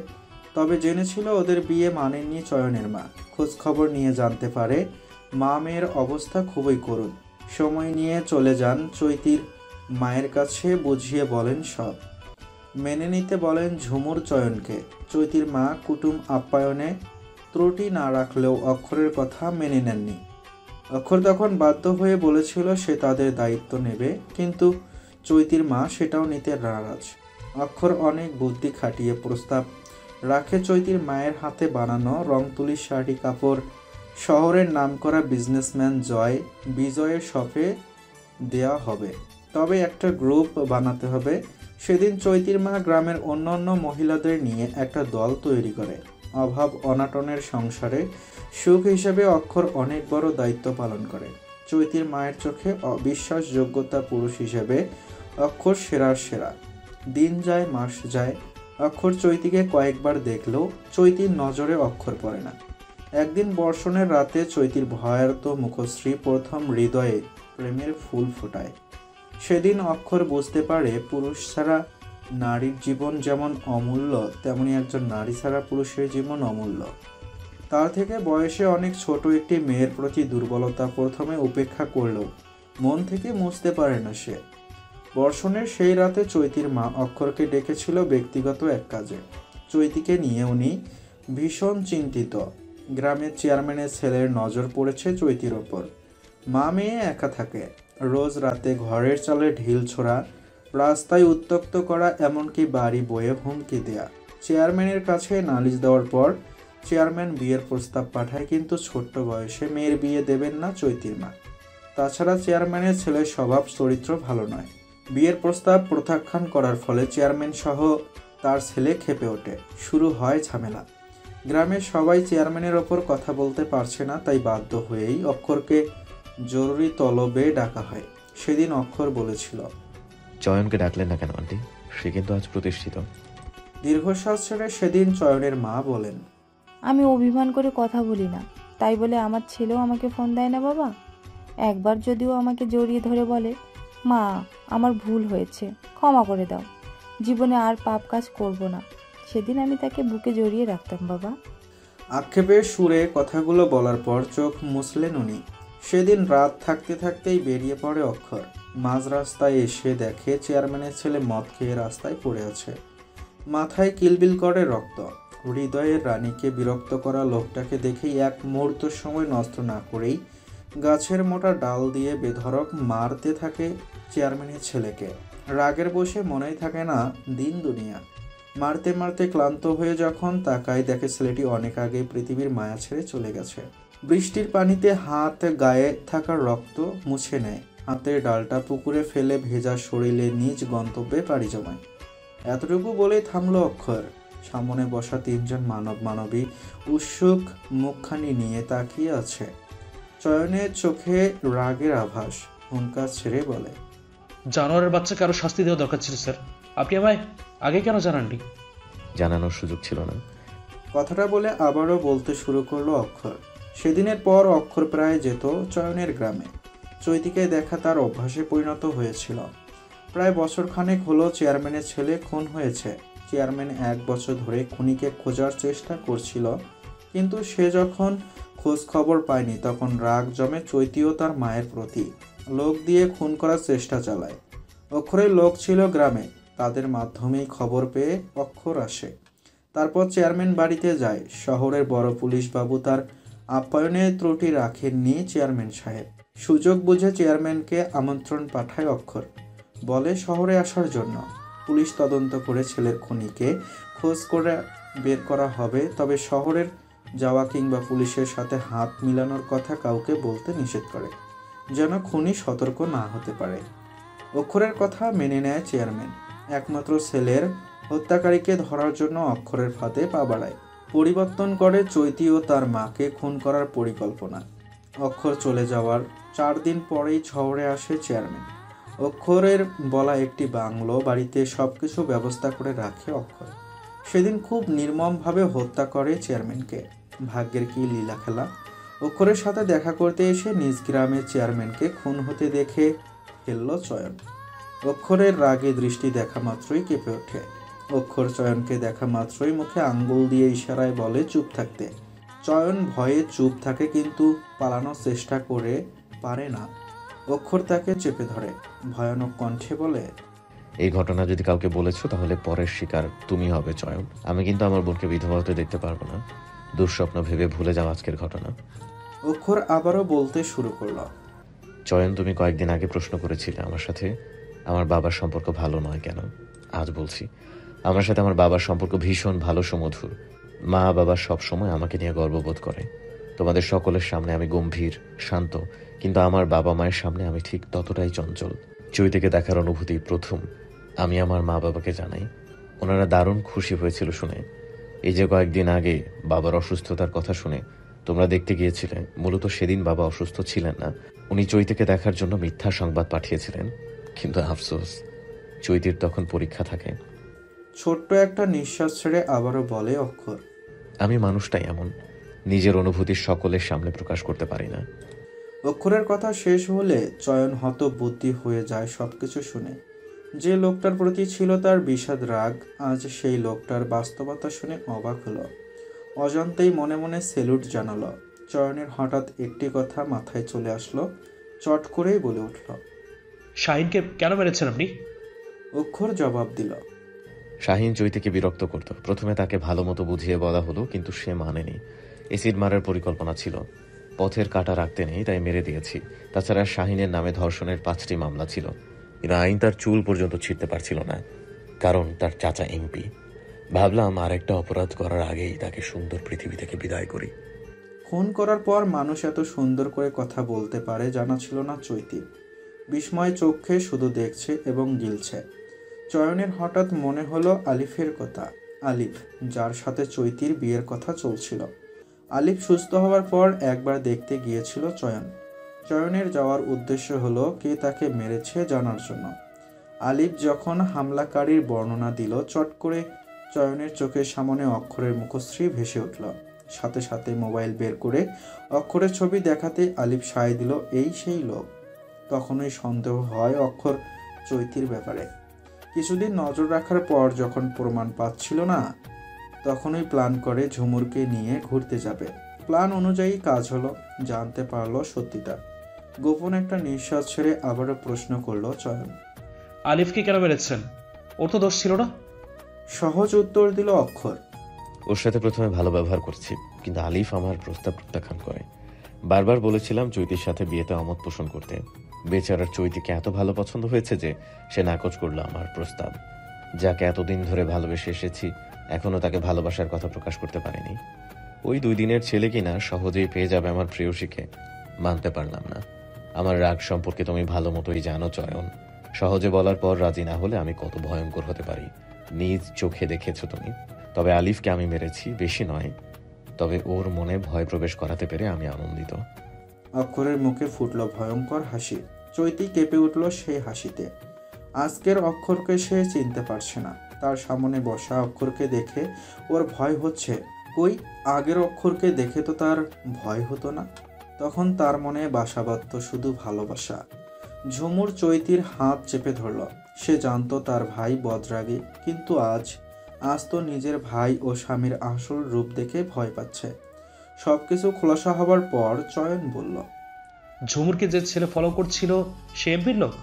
তবে জেনেছিল ওদের বিয়ে মানেননি চয়নের মা। খোঁজ খবর নিয়ে জানতে পারে মা মেয়ের অবস্থা খুবই করুণ। সময় নিয়ে চলে যান চৈতির মায়ের কাছে, বুঝিয়ে বলেন সব। মেনে নিতে বলেন ঝুমুর চয়নকে। চৈতির মা কুটুম আপ্যায়নে ত্রুটি না রাখলেও অক্ষরের কথা মেনে নেননি। অক্ষর তখন বাধ্য হয়ে বলেছিল সে তাদের দায়িত্ব নেবে, কিন্তু চৈতির মা সেটাও নিতে নারাজ। অক্ষর অনেক বুদ্ধি খাটিয়ে প্রস্তাব রাখে চৈতির মায়ের হাতে বানানো রং তুলির শাড়ি কাপড় শহরের নামকরা বিজনেসম্যান বিজয়ের শপে দেয়া হবে, তবে একটা গ্রুপ বানাতে হবে। সেদিন চৈতির মা গ্রামের অন্যান্য মহিলাদের নিয়ে একটা দল তৈরি করে। অভাব অনাটনের সংসারে সুখ হিসেবে অক্ষর অনেক বড় দায়িত্ব পালন করে। চৈতির মায়ের চোখে অবিশ্বাসযোগ্যতা পুরুষ হিসেবে অক্ষর সেরার সেরা। দিন যায় মাস যায়, অক্ষর চৈতিকে কয়েকবার দেখলেও চৈতির নজরে অক্ষর পড়ে না। একদিন বর্ষণের রাতে চৈতির ভয়ার্ত মুখশ্রী প্রথম হৃদয়ে প্রেমের ফুল ফোটায়। সেদিন অক্ষর বুঝতে পারে পুরুষ ছাড়া নারীর জীবন যেমন অমূল্য, তেমনি একজন নারী ছাড়া পুরুষের জীবন অমূল্য। তার থেকে বয়সে অনেক ছোট একটি মেয়ের প্রতি দুর্বলতা প্রথমে উপেক্ষা করলেও মন থেকে মুছতে পারে না সে। বর্ষণের সেই রাতে চৈতির মা অক্ষরকে ডেকেছিল ব্যক্তিগত এক কাজে। চৈতিকে নিয়ে উনি ভীষণ চিন্তিত। গ্রামের চেয়ারম্যানের ছেলের নজর পড়েছে চৈতির ওপর। মা মেয়ে একা থাকে। রোজ রাতে ঘরের চালে ঢিল ছোড়া, রাস্তায় উত্ত্যক্ত করা, এমনকি বাড়ি বয়ে হুমকি দেয়া। চেয়ারম্যানের কাছে নালিশ দেওয়ার পর চেয়ারম্যান বিয়ের প্রস্তাব পাঠায়, কিন্তু ছোট্ট বয়সে মেয়ের বিয়ে দেবেন না চৈতির মা। তাছাড়া চেয়ারম্যানের ছেলের স্বভাব চরিত্র ভালো নয়। বিয়ের প্রস্তাব প্রত্যাখ্যান করার ফলে চেয়ারম্যান সহ তার ছেলে ক্ষেপে ওঠে। শুরু হয় ঝামেলা। গ্রামের সবাই চেয়ারম্যানের ওপর কথা বলতে পারছে না, তাই বাধ্য হয়েই অক্ষরকে জরুরি তলবে ডাকা হয়। সেদিন অক্ষর বলেছিল, চয়নকে ডাকলেন না কেন আন্টি? সে কিন্তু আজ প্রতিষ্ঠিত। দীর্ঘশ্বাস ছেড়ে সেদিন চয়নের মা বলেন, আমি অভিমান করে কথা বলি না, তাই বলে আমার ছেলেও আমাকে ফোন দেয় না বাবা। একবার যদিও আমাকে জড়িয়ে ধরে বলে, মা আমার ভুল হয়েছে, ক্ষমা করে দাও, জীবনে আর পাপ কাজ করব না, সেদিন আমি তাকে বুকে জড়িয়ে রাখতাম বাবা। আক্ষেপের সুরে কথাগুলো বলার পর চোখ মুছলেন উনি। সেদিন রাত থাকতে থাকতেই বেরিয়ে পড়ে অক্ষর। মাঝ রাস্তায় এসে দেখে চেয়ারম্যানের ছেলে মদ খেয়ে রাস্তায় পড়ে আছে। মাথায় কিলবিল করে রক্ত। হৃদয়ের রানীকে বিরক্ত করা লোকটাকে দেখেই এক মুহূর্ত সময় নষ্ট না করেই গাছের মোটা ডাল দিয়ে বেধড়ক মারতে থাকে চেয়ারম্যানের ছেলেকে। রাগের বসে মনেই থাকে না দিন দুনিয়া। মারতে মারতে ক্লান্ত হয়ে যখন তাকায়, দেখে ছেলেটি অনেক আগে পৃথিবীর মায়া ছেড়ে চলে গেছে। বৃষ্টির পানিতে হাত গায়ে থাকা রক্ত মুছে নেয়। হাতের ডালটা পুকুরে ফেলে ভেজা শরীরে নিজ গন্তব্যে পাড়ি জমায়। এতটুকু বলেই থামলো অক্ষর। সামনে বসা তিনজন মানবী উৎসুক মুখখানি নিয়ে তাকিয়ে আছে। চয়নের চোখে রাগের আভাস। হুঙ্কার ছেড়ে বলে, জানোয়ারের বাচ্চাকে আরো শাস্তি দেওয়া দরকার ছিল স্যার। আপনি আমায় আগে কেন জানাননি? জানানোর সুযোগ ছিল না। কথাটা বলে আবারও বলতে শুরু করলো অক্ষর। সেদিনের পর অক্ষর প্রায় যেত চয়নের গ্রামে। চৈতিকে দেখা তার অভ্যাসে পরিণত হয়েছিল। প্রায় বছরখানেক হলো চেয়ারম্যানের ছেলে খুন হয়েছে। চেয়ারম্যান 1 বছর ধরে খুনিকে খোঁজার চেষ্টা করছিল, কিন্তু সে যখন খোঁজ খবর পায়নি তখন রাগ জমে চৈতি ও তার মায়ের প্রতি। লোক দিয়ে খুন করার চেষ্টা চালায়। অক্ষরের লোক ছিল গ্রামে, তাদের মাধ্যমেই খবর পেয়ে অক্ষর আসে। তারপর চেয়ারম্যান বাড়িতে যায়। শহরের বড় পুলিশ বাবু তার আপ্যায়নে ত্রুটি রাখেননি চেয়ারম্যান সাহেব। সুযোগ বুঝে চেয়ারম্যানকে আমন্ত্রণ পাঠায় অক্ষর, বলে শহরে আসার জন্য। পুলিশ তদন্ত করে ছেলের খুনিকে খোঁজ করে বের করা হবে, তবে শহরের যাওয়া কিংবা পুলিশের সাথে হাত মিলানোর কথা কাউকে বলতে নিষেধ করে, যেন খুনি সতর্ক না হতে পারে। অক্ষরের কথা মেনে নেয় চেয়ারম্যান। একমাত্র ছেলের হত্যাকারীকে ধরার জন্য অক্ষরের ফাঁদে পা বাড়ায়। পরিবর্তন করে চৈতি ও তার মাকে খুন করার পরিকল্পনা। অক্ষর চলে যাওয়ার 4 দিন পরেই শহরে আসে চেয়ারম্যান। অক্ষরের বলা একটি বাংলো বাড়িতে সবকিছু ব্যবস্থা করে রাখে অক্ষর। সেদিন খুব নির্মমভাবে হত্যা করে চেয়ারম্যানকে। ভাগ্যের কি লীলা খেলা! অক্ষরের সাথে দেখা করতে এসে নিজ গ্রামে চেয়ারম্যানকে খুন হতে দেখে ফেলল চয়ন। অক্ষরের রাগে দৃষ্টি দেখা মাত্রই কেঁপে ওঠে। অক্ষর চয়নকে দেখা মাত্রই মুখে আঙ্গুল দিয়ে ইশারায় বলে চুপ থাকতে। চয়ন ভয়ে চুপ থাকে, কিন্তু পালানোর চেষ্টা করে পারে না। অক্ষর তাকে চেপে ধরে, ভয়ানক কণ্ঠে বলে, এই ঘটনা যদি কাউকে বলেছো তাহলে পরের শিকার তুমি হবে চয়ন। আমি কিন্তু আমার বোনকে বিধবা হতে দেখতে পারবো না। দুঃস্বপ্ন ভেবে ভুলে যাও আজকের ঘটনা। অক্ষর আবারও বলতে শুরু করল, চয়ন, তুমি কয়েকদিন আগে প্রশ্ন করেছিলে আমার সাথে আমার বাবার সম্পর্ক ভালো নয় কেন। আজ বলছি, আমার সাথে আমার বাবার সম্পর্ক ভীষণ ভালো, সুমধুর। মা বাবা সব সময় আমাকে নিয়ে গর্ববোধ করে। তোমাদের সকলের সামনে আমি গম্ভীর, শান্ত, কিন্তু আমার বাবা মায়ের সামনে আমি ঠিক ততটাই চঞ্চল। চৈতিকে দেখার অনুভূতি প্রথম আমি আমার মা বাবাকে জানাই। ওনারা দারুণ খুশি হয়েছিল শুনে। এই যে কয়েকদিন আগে বাবার অসুস্থতার কথা শুনে তোমরা দেখতে গিয়েছিলে, মূলত সেদিন বাবা অসুস্থ ছিলেন না। উনি চৈতিকে দেখার জন্য মিথ্যা সংবাদ পাঠিয়েছিলেন। কিন্তু আফসোস, চৈতির তখন পরীক্ষা থাকে। ছোট্ট একটা নিঃশ্বাস ছেড়ে আবারও বলে অক্ষর, আমি মানুষটাই এমন, নিজের অনুভূতি সকলের সামনে প্রকাশ করতে পারি না। অক্ষরের কথা শেষ হলে চয়ন হতবুদ্ধি হয়ে যায় সবকিছু শুনে। যে লোকটার প্রতি ছিল তার বিষাদ রাগ, আজ সেই লোকটার বাস্তবতা শুনে অবাক হলো। অজান্তেই মনে মনে সেলুট জানালো। চয়নের হঠাৎ একটি কথা মাথায় চলে আসলো, চট করেই বলে উঠল, শাহিনকে কেন মেরেছেন আপনি? অক্ষর জবাব দিল, শাহিন চৈতিকে বিরক্ত করত। প্রথমে তাকে ভালো মতো বুঝিয়ে বলা হলো, কিন্তু সে মানেনি। এসিড মারার পরিকল্পনা ছিল, পথের কাটা রাখতে নেই, তাই মেরে দিয়েছি। তাছাড়া শাহিনের নামে ধর্ষণের 5টি মামলা ছিল, কিন্তু আইন তার চুল পর্যন্ত ছিঁড়তে পারছিল না, কারণ তার চাচা এমপি। ভাবলাম আরেকটা অপরাধ করার আগেই তাকে সুন্দর পৃথিবী থেকে বিদায় করি। খুন করার পর মানুষ এত সুন্দর করে কথা বলতে পারে জানা ছিল না চৈতির। বিস্ময় চোখে শুধু দেখছে এবং গিলছে। চয়নের হঠাৎ মনে হলো আলিফের কথা। আলিফ, যার সাথে চৈতির বিয়ের কথা চলছিল। আলিফ সুস্থ হওয়ার পর একবার দেখতে গিয়েছিল চয়ন। চয়নের যাওয়ার উদ্দেশ্য হলো কে তাকে মেরেছে জানার জন্য। আলিফ যখন হামলাকারীর বর্ণনা দিল, চট করে চয়নের চোখের সামনে অক্ষরের মুখশ্রী ভেসে উঠল। সাথে সাথে মোবাইল বের করে অক্ষরের ছবি দেখাতে আলিফ সায় দিল, এই সেই লোক। তখনই সন্দেহ হয় অক্ষর চৈতির ব্যাপারে। কিছুদিন নজর রাখার পর যখন প্রমাণ পাচ্ছিল না, তখনই প্ল্যান করে ঝুমুরকে নিয়ে ঘুরতে যাবে। প্ল্যান অনুযায়ী কাজ হলো, জানতে পারলো সত্যিটা। গোপন একটা নিঃশ্বাস ছেড়ে আবারও প্রশ্ন করলো চয়ন, আলিফকে কেন মেরেছেন? ওর তো দোষ ছিল না। সহজ উত্তর দিল অক্ষর, ওর সাথে প্রথমে ভালো ব্যবহার করছি, কিন্তু আলিফ আমার প্রস্তাব প্রত্যাখ্যান করে। বারবার বলেছিলাম চৈতির সাথে বিয়েতে অমত পোষণ করতে। বেচারার চৈতিকে এত ভালো পছন্দ হয়েছে যে সে নাকচ করলো আমার প্রস্তাব। যাকে এতদিন ধরে ভালোবেসে এসেছি, এখনো তাকে ভালোবাসার কথা প্রকাশ করতে পারিনি। ওই 2 দিনের ছেলে কিনা সহজেই পেয়ে যাবে আমার প্রেয়সীকে, মানতে পারলাম না। আমার রাগ সম্পর্কে তুমি ভালো মতোই জানো চয়ন। সহজে বলার পর রাজি না হলে আমি কত ভয়ঙ্কর হতে পারি নিজ চোখে দেখেছো তুমি। তবে আলিফকে আমি মেরেছি, বেশি নয়, তবে ওর মনে ভয় প্রবেশ করাতে পেরে আমি আনন্দিত। অক্ষরের মুখে ফুটল ভয়ঙ্কর হাসি। চৈতি কেঁপে উঠল সেই হাসিতে। আজকের অক্ষরকে সে চিনতে পারছে না। তার সামনে বসা অক্ষরকে দেখে ওর ভয় হচ্ছে। কই, আগের অক্ষরকে দেখে তো তার ভয় হতো না। তখন তার মনে বাসা বাঁধত শুধু ভালোবাসা। ঝুমুর চৈতির হাত চেপে ধরল। সে জানতো তার ভাই বদরাগী, কিন্তু আজ তো নিজের ভাই ও স্বামীর আসল রূপ দেখে ভয় পাচ্ছে। সবকিছু খোলাসা হবার পর চয়ন বলল, ঝুমুরকে যে ছেলে ফলো করছিল সে এমপির লোক?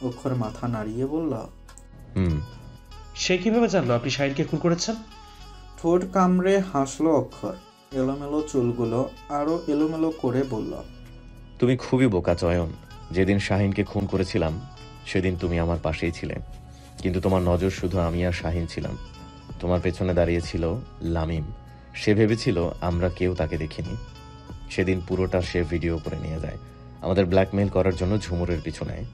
অক্ষর মাথা নাড়িয়ে বলল। হুম। সে কিভাবে জানলো আপনি শাহিনকে খুন করেছেন? ঠোঁট কামড়ে হাসলো অক্ষর, এলোমেলো চুলগুলো আরো এলোমেলো করে বলল। তুমি খুবই বোকা চয়ন। যেদিন শাহিনকে খুন করেছিলাম সেদিন তুমি আমার পাশেই ছিলে, কিন্তু তোমার নজর শুধু আমি আর শাহিন ছিলাম। তোমার পেছনে দাঁড়িয়েছিল লামিম। সে ভেবেছিল আমরা কেউ তাকে দেখিনি। সেদিন পুরোটা সে ভিডিও করে নিয়ে যায়, আমাদের ব্ল্যাকমেইল করার জন্য ঝুমুরের পিছু নেয়।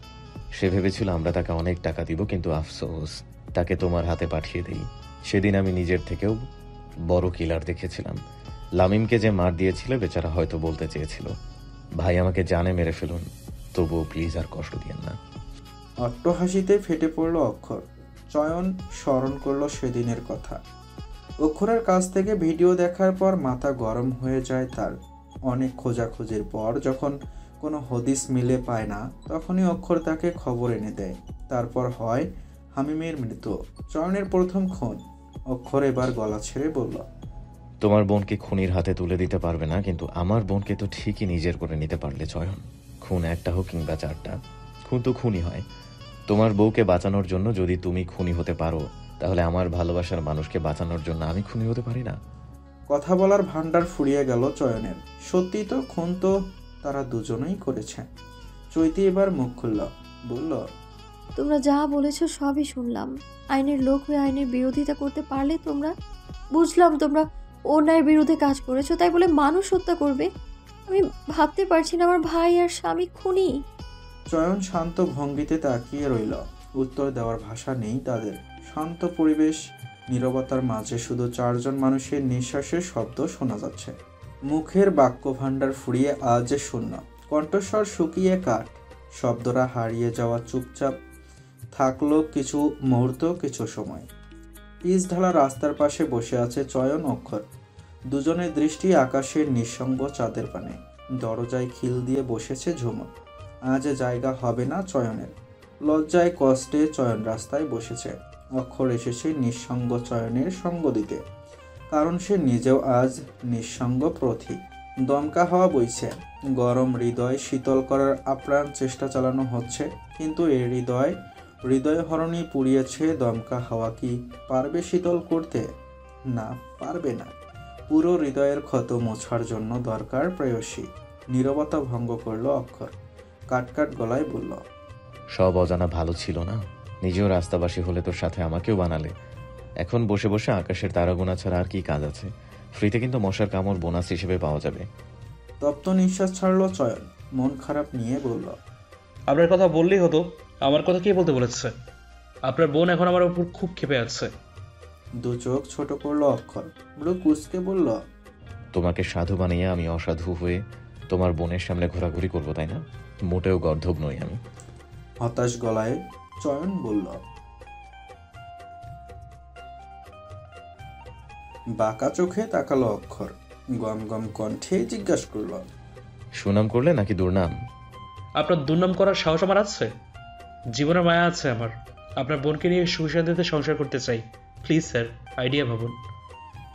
সে ভেবেছিল আমরা তাকে অনেক টাকা দিব, কিন্তু আফসোস তাকে তোমার হাতে পাঠিয়ে দিই। সেদিন আমি নিজের থেকেও বড় কিলার দেখেছিলাম। লামিমকে যে মার দিয়েছিল বেচারা হয়তো বলতে চেয়েছিল, ভাই আমাকে জানে মেরে ফেলুন, তবুও প্লিজ আর কষ্ট দিয়েন না। অট্টহাসিতে ফেটে পড়ল অক্ষর। চয়ন স্মরণ করলো সেদিনের কথা। অক্ষরের কাছ থেকে ভিডিও দেখার পর মাথা গরম হয়ে যায় তার। অনেক খোঁজাখুঁজির পর যখন কোনো হদিস মিলে পায় না, তখনই অক্ষর তাকে খবর এনে দেয়। তারপর হয় হামিমের মৃত্যু, চয়নের প্রথম খুন। অক্ষর এবার গলা ছেড়ে বলল। তোমার বোনকে খুনির হাতে তুলে দিতে পারবে না, কিন্তু আমার বোনকে তো ঠিকই নিজের করে নিতে পারলে চয়ন। খুন একটা হোক কিংবা চারটা, খুন তো খুনই হয়। তোমার বউকে বাঁচানোর জন্য যদি তুমি খুনি হতে পারো, তাহলে আমার ভালোবাসার মানুষকে বাঁচানোর জন্য আমি খুনি হতে পারি না? কথা বলার ভান্ডার ফুরিয়ে গেল চয়নের। সত্যি তো খুন তো তারা দুজনেই করেছে। চৈতি এবার মুখ খুলল, বলল। তোমরা যা বলেছো সবই শুনলাম। আইনের লোক হয়ে আইনের বিরোধিতা করতে পারলে তোমরা, বুঝলাম তোমরা অন্যায়ের বিরুদ্ধে কাজ করেছো, তাই বলে মানুষ হত্যা করবে? আমি ভাবতে পারছি না আমার ভাই আর স্বামী খুনি। চয়ন শান্ত ভঙ্গিতে তাকিয়ে রইল। উত্তর দেওয়ার ভাষা নেই তাদের। শান্ত পরিবেশ, নীরবতার মাঝে শুধু চারজন মানুষের নিঃশ্বাসের শব্দ শোনা যাচ্ছে। মুখের বাক্য ভাণ্ডার ফুরিয়ে আজ শূন্য, কণ্ঠস্বর শুকিয়ে কাঠ। শব্দরা হারিয়ে যাওয়া চুপচাপ থাকলো কিছু মুহূর্ত, কিছু সময়। পিচ ঢালা রাস্তার পাশে বসে আছে চয়ন অক্ষর। দুজনের দৃষ্টি আকাশের নিঃসঙ্গ চাঁদের পানে। দরজায় খিল দিয়ে বসেছে ঝুমুর। আজ জায়গা হবে না চয়নের। লজ্জায় কষ্টে চয়ন রাস্তায় বসেছে। অক্ষর এসেছে নিঃসঙ্গ চয়নের সঙ্গ দিতে, কারণ সে নিজেও আজ নিঃসঙ্গ পথিক। দমকা হাওয়া বইছে, গরম হৃদয় শীতল করার আপ্রাণ চেষ্টা চালানো হচ্ছে, কিন্তু এ হৃদয় হরণী পুড়িয়েছে। দমকা হাওয়া কি পারবে শীতল করতে? না, পারবে না। পুরো হৃদয়ের ক্ষত মোছার জন্য দরকার প্রেয়সী। নীরবতা ভঙ্গ করলো অক্ষর, কাটকাট গলায় বলল। সব অজানা ভালো ছিল না? নিজেও রাস্তাবাসী হলে তোর সাথে আমাকেও বানালে। এখন বসে বসে আকাশের তারা গোনা ছাড়া আর কি কাজ আছে? ফ্রিতে কিন্তু মশার কামড় বোনাস হিসেবে পাওয়া যাবে। তপ্ত নিঃশ্বাস ছাড়লো চয়ন, মন খারাপ নিয়ে বলল। আপনার কথা বললেই হতো, আমার কথা কে বলতে বলেছে? আপনার বোন এখন আমার উপর খুব ক্ষেপে আছে। দু চোখ ছোট করলো অক্ষর, ব্রু কুঁচকে বলল। তোমাকে সাধু বানিয়ে আমি অসাধু হয়ে তোমার বোনের সামনে ঘোরাঘুরি করবো, তাই না? মোটেও গর্ধব নই আমি। হতাশ গলায় চয়ন বলল। বাঁকা চোখে তাকালো অক্ষর, গম গম কণ্ঠে জিজ্ঞাসা করল। সুনাম করলে নাকি দুর্নাম? আপনার দুর্নাম করার সাহস আমার আছে? জীবনের মায়া আছে আমার। আপনার বোনকে নিয়ে সুশান্তিতে সংসার করতে চাই। প্লিজ স্যার, আইডিয়া ভাবুন।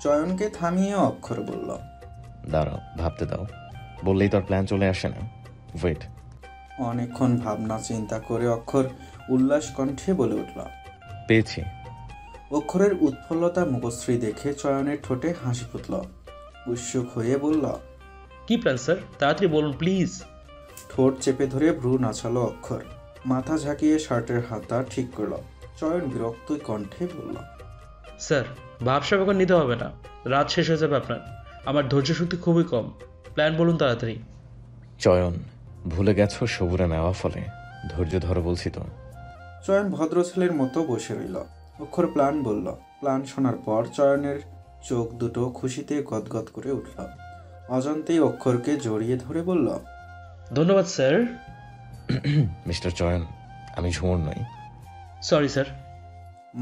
চয়নকে থামিয়ে অক্ষর বলল। দাঁড়াও, ভাবতে দাও। বললেই তোর প্ল্যান চলে আসে না। ওয়েট। অনেকক্ষণ ভাবনা চিন্তা করে অক্ষর উল্লাস কণ্ঠে বলে উঠল। পেয়েছি। অক্ষরের উৎফুল্লতা মুখশ্রী দেখে চয়নের ঠোঁটে হাসি ফুটল। উৎসুক হয়ে বলল। কি প্ল্যান স্যার? তাড়াতাড়ি বলুন প্লিজ। ঠোঁট চেপে ধরে ভ্রু নাচালো অক্ষর, মাথা ঝাঁকিয়ে শার্টের হাতা ঠিক করল। চয়ন বিরক্ত কণ্ঠে বলল। স্যার, ভাবসাব এখন নিতে হবে না, রাত শেষ হয়ে যাবে আপনার। আমার ধৈর্য শক্তি খুবই কম। প্ল্যান বলুন তাড়াতাড়ি। চয়ন, ভুলে গেছো সবুরে মেওয়া ফলে। ধৈর্য ধরো বলছি তো। চয়ন ভদ্র ছেলের মতো বসে রইল। অক্ষর প্ল্যান বলল। প্ল্যান শোনার পর চয়নের চোখ দুটো খুশিতে গদগদ করে উঠল। অজান্তেই অক্ষরকে জড়িয়ে ধরে বলল। ধন্যবাদ স্যার। মিস্টার চয়ন, আমি ঝুমুর নই। Sorry sir.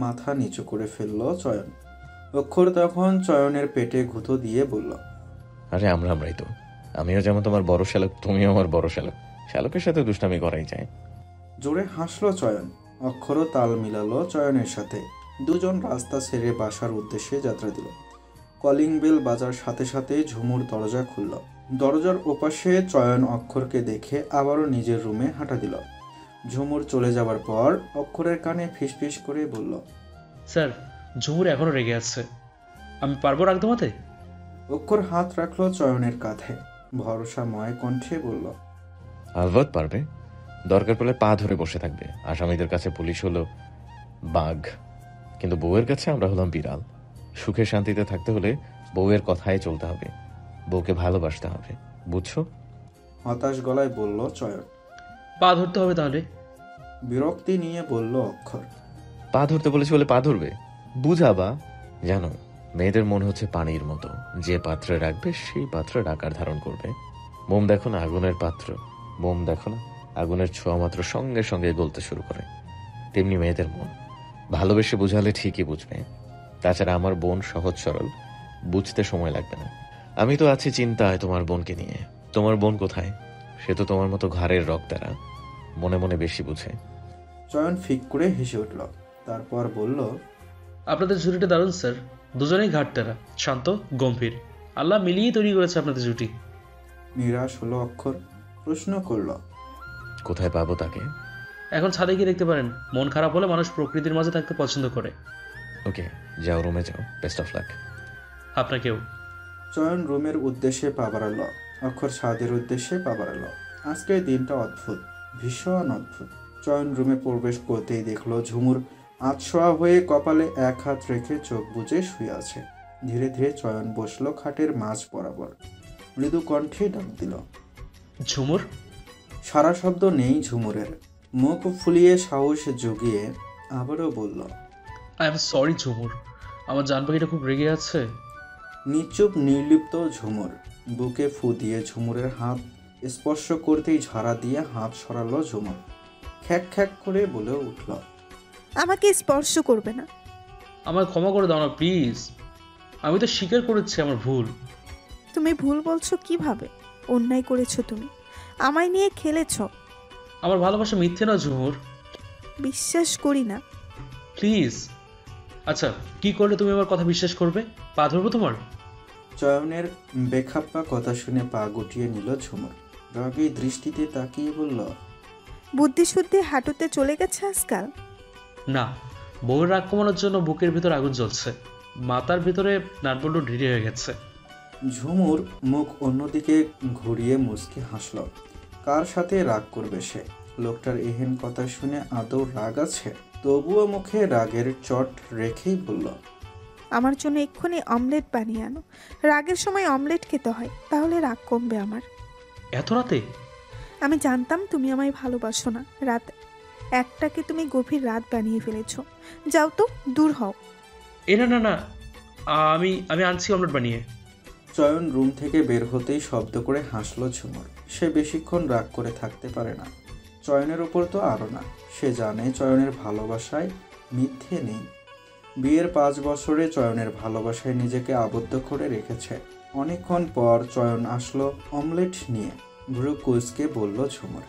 মাথা নিচু করে ফেলল চয়ন। অক্ষর তখন চয়নের পেটে গুঁতো দিয়ে বলল। আরে আমরাই তো। আমিও যেমন তোমার বড় শ্যালক, তুমিও আমার বড় শ্যালক। শ্যালকের সাথে দুষ্টামি করাই যায়। জোরে হাসলো চয়ন। অক্ষরও তাল মিলালো চয়নের সাথে। দুজন রাস্তা ছেড়ে বাসার উদ্দেশ্যে যাত্রা দিল। কলিং বেল বাজার সাথে সাথে ঝুমুর দরজা খুলল। দরজার ওপাশে চয়ন অক্ষরকে দেখে আবারও নিজের রুমে হাঁটা দিল। ঝুমুর চলে যাবার পর অক্ষরের কানে ফিসফিস করে বলল, স্যার, ঝুমুর এখনো রেগে আছে, আমি পারবো রাগ দমাতে? অক্ষর হাত রাখলো চয়নের কাঁধে, ভরসাময় কণ্ঠে বলল, আলবত পারবে। দরকার পড়লে পা ধরে বসে থাকবে। আসামিদের কাছে পুলিশ হলো বাঘ, কিন্তু বউয়ের কাছে আমরা হলাম বিড়াল। সুখে শান্তিতে থাকতে হলে বউয়ের কথায় চলতে হবে, বউকে ভালোবাসতে হবে, বুঝছো? হতাশ গলায় বলল চয়ন। পা ধরতে হবে তাহলে? বিরক্তি নিয়ে বলল অক্ষর। পা ধরতে বলেছি বলে পা ধরবে? বুঝাবা। জানো, মেয়েদের মন হচ্ছে পানির মতো, যে পাত্রে রাখবে সেই পাত্রে আকার ধারণ করবে। মোম দেখো না আগুনের পাত্র, মোম দেখো না আগুনের ছোঁয়া মাত্র সঙ্গে সঙ্গে গলতে শুরু করে। তেমনি মেয়েদের মন, ভালোবেসে বুঝালে ঠিকই বুঝবে। তাছাড়া আমার বোন সহজ সরল, বুঝতে সময় লাগবে না। আমি তো আছি চিন্তায় তোমার বোনকে নিয়ে। তোমার বোন কোথায়? সে তো তোমার মতো ঘাড়ের রক্তারা, মনে মনে বেশি বুঝে। চয়ন ফিক করে হেসে উঠল, তারপর বলল, আপনাদের জুটিটা দারুণ স্যার, দুজনেই ঘাটতারা, শান্ত গম্ভীর। আল্লাহ মিলিয়ে তৈরি করেছে আপনাদের জুটি। নিরাশ হলো অক্ষর, প্রশ্ন করল, কোথায় পাবো তাকে? এখন ছাদে গিয়ে দেখতে পারেন। মন খারাপ হলে মানুষ প্রকৃতির মাঝে থাকতে পছন্দ করে। ওকে, যাও রুমে যাও, বেস্ট অফ লাক। আপনাকেও। চয়ন রুমের উদ্দেশ্যে পা বাড়ালো, অক্ষর ছাদের উদ্দেশ্যে পা বাড়ালো। আজকের দিনটা অদ্ভুত, ভীষণ অদ্ভুত। চয়ন রুমে প্রবেশ করতেই দেখলো ঝুমুর আতশোয়া হয়ে কপালে এক হাত রেখে চোখ বুজে শুয়ে আছে। ধীরে ধীরে চয়ন বসলো খাটের মাঝ বরাবর, মৃদু কণ্ঠে ডাক দিল, ঝুমুর। সারা শব্দ নেই ঝুমুরের। মুখ ফুলিয়ে সাহস জুগিয়ে আবারও বলল, আই এম সরি ঝুমুর, আমার জান পাখিটা খুব রেগে আছে। নিচুপ নির্লিপ্ত ঝুমুর। বুকে ফু দিয়ে ঝুমুরের হাত স্পর্শ করতেই ঝাড়া দিয়ে হাত সরালো ঝুমুর। খ্যাক খ্যাক করে বলে উঠল, আমাকে স্পর্শ করবে না। আমায় ক্ষমা করে দাও না প্লিজ, আমি তো স্বীকার করেছি আমার ভুল। তুমি ভুল বলছো কিভাবে? অন্যায় করেছো তুমি, আমায় নিয়ে খেলেছো। আমার ভালোবাসা মিথ্যে না ঝুমুর, বিশ্বাস করি না। প্লিজ। আচ্ছা, কি করলে তুমি আমার কথা বিশ্বাস করবে? পা ধরবো তোমার? চয়নের বেখাপ্পা কথা শুনে পা গুটিয়ে নিল ঝুমুর। রাগী দৃষ্টিতে তাকিয়ে বলল, বুদ্ধিশুদ্ধি হাঁটুতে চলে গেছে আজকাল? না, বউয়ের রাগ কমানোর জন্য বুকের ভিতর আগুন জ্বলছে, মাথার ভিতরে নাটবল্টু ঢিরে হয়ে গেছে। ঝুমুর মুখ অন্যদিকে ঘুরিয়ে মুচকি হাসল। কার সাথে রাগ করবে সে? লোকটার এহেন কথা শুনে আদৌ রাগ আছে? তবুও মুখে রাগের চট রেখেই বলল, আমার জন্য এক্ষুনি অমলেট বানিয়ে আনো। রাগের সময় অমলেট খেতে হয়, তাহলে রাগ কমবে আমার। এত রাতে? আমি জানতাম তুমি আমায় ভালোবাসো না। রাত একটাকে তুমি গভীর রাত বানিয়ে ফেলেছো। যাও তো, দূর হও। এ না না না, আমি আমি আনছি অমলেট বানিয়ে। চয়ন রুম থেকে বের হতেই শব্দ করে হাসল ঝুমুর। সে বেশিক্ষণ রাগ করে থাকতে পারে না। চয়নের ওপর তো আরও না। সে জানে চয়নের ভালোবাসায় মিথ্যে নেই। বিয়ের 5 বছরে চয়নের ভালোবাসায় নিজেকে আবদ্ধ করে রেখেছে। অনেকক্ষণ পর চয়ন আসলো অমলেট নিয়ে। ভ্রু কুচকে বলল ঝুমুর,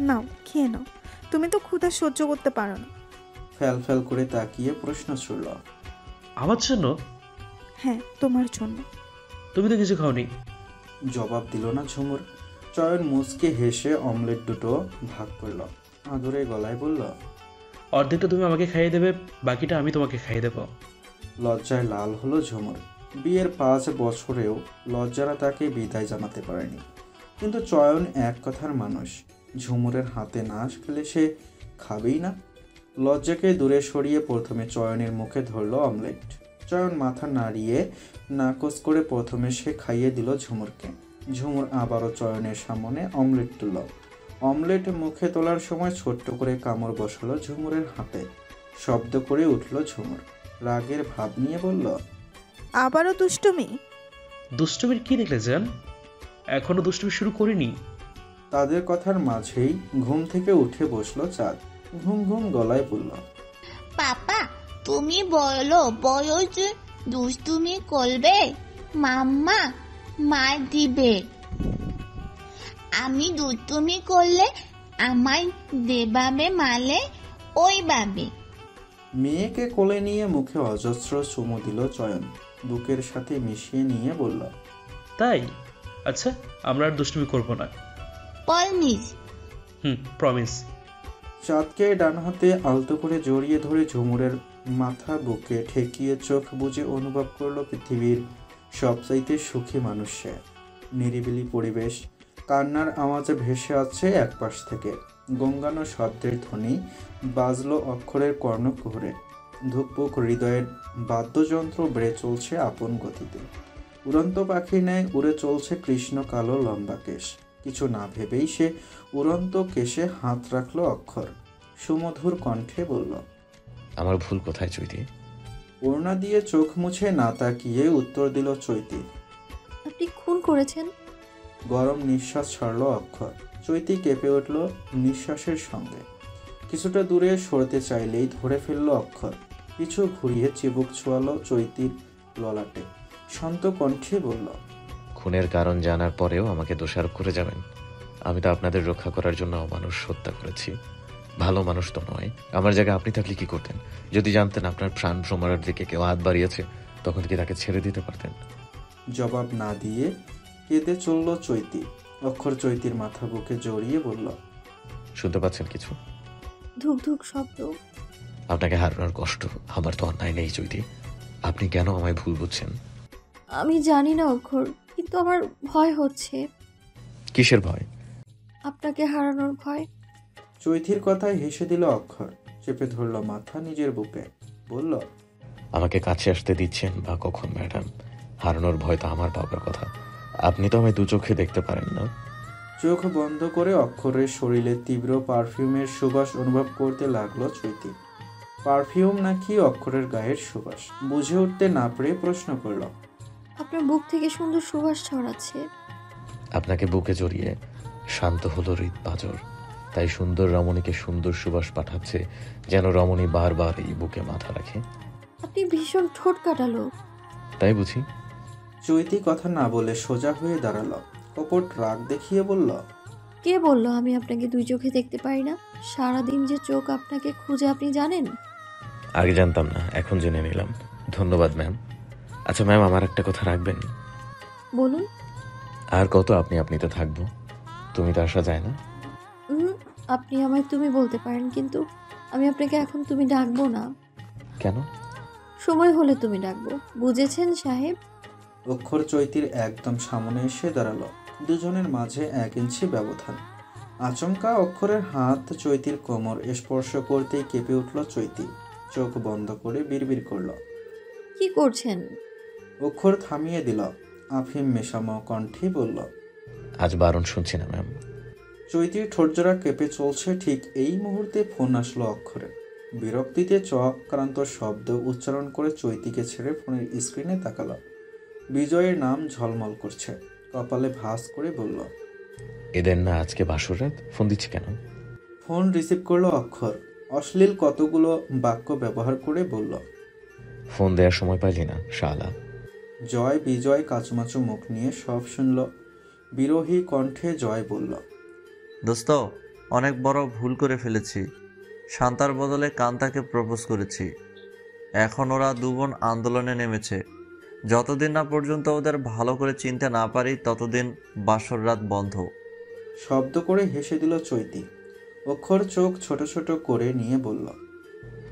নাও, খেয়ে নাও। তুমি তো ক্ষুধা সহ্য করতে পারো না। ফ্যাল ফ্যাল করে তাকিয়ে প্রশ্ন ছুড়ল, আমার জন্য? হ্যাঁ, তোমার জন্য। তুমি তো কিছু খাওনি। জবাব দিল না ঝুমুর। চয়ন মুচকে হেসে অমলেট দুটো ভাগ করল। আদরে গলায় বলল, অর্ধেকটা তুমি আমাকে খাইয়ে দেবে, বাকিটা আমি তোমাকে খাইয়ে দেবো। লজ্জায় লাল হলো ঝুমুর। বিয়ের 5 বছরেও লজ্জারা তাকে বিদায় জানাতে পারেনি। কিন্তু চয়ন এক কথার মানুষ। ঝুমুরের হাতে না খেলে সে খাবেই না। লজ্জাকে দূরে সরিয়ে প্রথমে চয়নের মুখে ধরল অমলেট। চয়ন মাথা নাড়িয়ে নাকচ করে প্রথমে সে খাইয়ে দিল ঝুমুরকে। ঝুমুর আবারও চয়নের সামনে অমলেট তুলল। অমলেট মুখে তোলার সময় ছোট্ট করে কামড় বসালো ঝুমুরের হাতে। শব্দ করে উঠল ঝুমুর। রাগের ভাব নিয়ে বলল, আবারও দুষ্টুমি? দুষ্টুমির কি দেখলে জান? এখনো দুষ্টুমি শুরু করিনি। তাদের কথার মাঝেই ঘুম থেকে উঠে বসলো চাঁদ। ঘুম ঘুম গলায় বলল, পাপা, তুমি বলো বয়স দুষ্টুমি করবে, মাম্মা মার দিবে। আমি দুষ্টুমি করলে আমায় দেবাবে মালে ওইভাবে। মেয়েকে কোলে নিয়ে মুখে অজস্র চুমু দিল চয়ন। বুকের সাথে মিশিয়ে নিয়ে বলল, তাই? আচ্ছা, আমরা আর দুষ্টুমি করবো না। প্রমিস। প্রমিস। চাঁদকে ডান হাতে আলতো করে জড়িয়ে ধরে ঝুমুরের মাথা বুকে ঠেকিয়ে চোখ বুজে অনুভব করলো পৃথিবীর সবচাইতে সুখী মানুষ সে। নিরিবিলি পরিবেশ, কান্নার আওয়াজে ভেসে আছে একপাশ থেকে। গঙ্গানো শব্দের ধ্বনি বাজলো অক্ষরের কর্ণকুহরে। ধুকপুক হৃদয়ের বাদ্যযন্ত্র বেড়ে চলছে আপন গতিতে। উড়ন্ত পাখির ন্যায় উড়ে চলছে কৃষ্ণ কালো লম্বা কেশ। কিছু না ভেবেই সে উড়ন্ত কেশে হাত রাখলো অক্ষর। সুমধুর কণ্ঠে বলল, আমার ভুল কোথায় চৈতি? ওড়না দিয়ে চোখ মুছে না তাকিয়ে উত্তর দিল চৈতি। আপনি খুন করেছেন। গরম নিঃশ্বাস ছাড়ল অক্ষর। চৈতি কেঁপে উঠল নিঃশ্বাসের সঙ্গে। কিছুটা দূরে সরতে চাইলেই ধরে ফেলল অক্ষর। পিছু ঘুরিয়ে চিবুক ছোয়ালো চৈতির ললাটে। শান্ত কণ্ঠে বলল, খুনের কারণ জানার পরেও আমাকে দোষারোপ করে যাবেন? আমি তো আপনাদের রক্ষা করার জন্য অমানুষ হত্যা করেছি। ভালো মানুষ তো নয়। আমার জায়গায় আপনি থাকলে কি করতেন? যদি জানতেন আপনার প্রাণ ভ্রমণের দিকে কেউ হাত বাড়িয়েছে, তখন কি তাকে ছেড়ে দিতে পারতেন? জবাব না দিয়ে কেঁদে চলল চৈতি। অক্ষর চৈতির মাথা বুকে জড়িয়ে বলল, শুনতে পাচ্ছেন কিছু? ধুক ধুক শব্দ। আপনাকে হারানোর কষ্ট আমার তো অন্যায় নেই চৈতি। আপনি কেন আমায় ভুল বুঝছেন? আমি জানি না অক্ষর, কিন্তু আমার ভয় হচ্ছে। কিসের ভয়? আপনাকে হারানোর ভয়। চৈতির কথায় হেসে দিল অক্ষর। চেপে ধরল মাথা নিজের বুকে। বলল, আমাকে কাছে আসতে দিচ্ছেন বা কখন ম্যাডাম? হারানোর ভয় তো আমার পাবার কথা। আপনি তো আমায় দু চোখে দেখতে পারেন না। চোখ বন্ধ করে অক্ষরের শরীরে তীব্র পারফিউমের সুবাস অনুভব করতে লাগলো চৈতি। পারফিউম নাকি অক্ষরের গায়ের সুবাস বুঝে উঠতে না পেরে প্রশ্ন করল, আপনার বুক থেকে সুন্দর সুবাস ছড়াচ্ছে। আপনাকে বুকে জড়িয়ে শান্ত হলো হৃদ পাঁজর। তাই সুন্দর রমণীকে সুন্দর সুবাস পাঠাচ্ছে, যেন রমণী বারবার এই বুকে মাথা রাখে। আপনি ভীষণ ঠোঁট কাটালো। তাই বুঝি? চৈতি কথা না বলে সোজা হয়ে দাঁড়ালো। কপট রাগ দেখিয়ে বলল, কে বলল আমি আপনাকে দুই চোখে দেখতে পারি না? সারাদিন যে চোখ আপনাকে খুঁজে, আপনি জানেন? আগে জানতাম না, এখন জেনে নিলাম। ধন্যবাদ ম্যাম। আচ্ছা ম্যাম, আমার একটা কথা রাখবেন? বলুন। আর কত আপনি আপনিতে থাকবো? তুমি তো আসা যায় না। আপনি আমায় তুমি বলতে পারেন, কিন্তু আমি আপনাকে এখন তুমি ডাকবো না। কেন? সময় হলে তুমি ডাকবো, বুঝেছেন সাহেব? অক্ষর চৈতির একদম সামনে এসে দাঁড়ালো। দুজনের মাঝে 1 ইঞ্চি ব্যবধান। আচমকা অক্ষরের হাত চৈতির কোমর স্পর্শ করতেই কেঁপে উঠল চৈতি। চোখ বন্ধ করে বিড়বিড় করল, কি করছেন? অক্ষর থামিয়ে দিল। আফিম মেশামো কণ্ঠে বলল, আজ বারণ শুনছি না ম্যাম। চৈতির ঠোঁটজোড়া কেঁপে চলছে। ঠিক এই মুহূর্তে ফোন আসলো অক্ষরের। বিরক্তিতে চক্রান্ত শব্দ উচ্চারণ করে চৈতিকে ছেড়ে ফোনের স্ক্রিনে তাকালো। বিজয়ের নাম ঝলমল করছে। কপালে ভাঁজ করে বলল, এদের না আজকে বাসর রাত? ফোন দিচ্ছে কেন? ফোন রিসিভ করলো অক্ষর। অশ্লীল কতগুলো বাক্য ব্যবহার করে বলল, ফোন দেওয়ার সময় পাইলি না শালা। জয় বিজয় কাচুমাচু মুখ নিয়ে সব শুনল। বিরোহী কণ্ঠে জয় বলল, দোস্ত, অনেক বড় ভুল করে ফেলেছি। শান্তার বদলে কান্তাকে প্রপোজ করেছি। এখন ওরা 2 বোন আন্দোলনে নেমেছে। যতদিন না পর্যন্ত ওদের ভালো করে চিনতে না পারি, ততদিন বাসর রাত বন্ধ। শব্দ করে হেসে দিল চৈতি। অক্ষর চোখ ছোট ছোট করে নিয়ে বলল,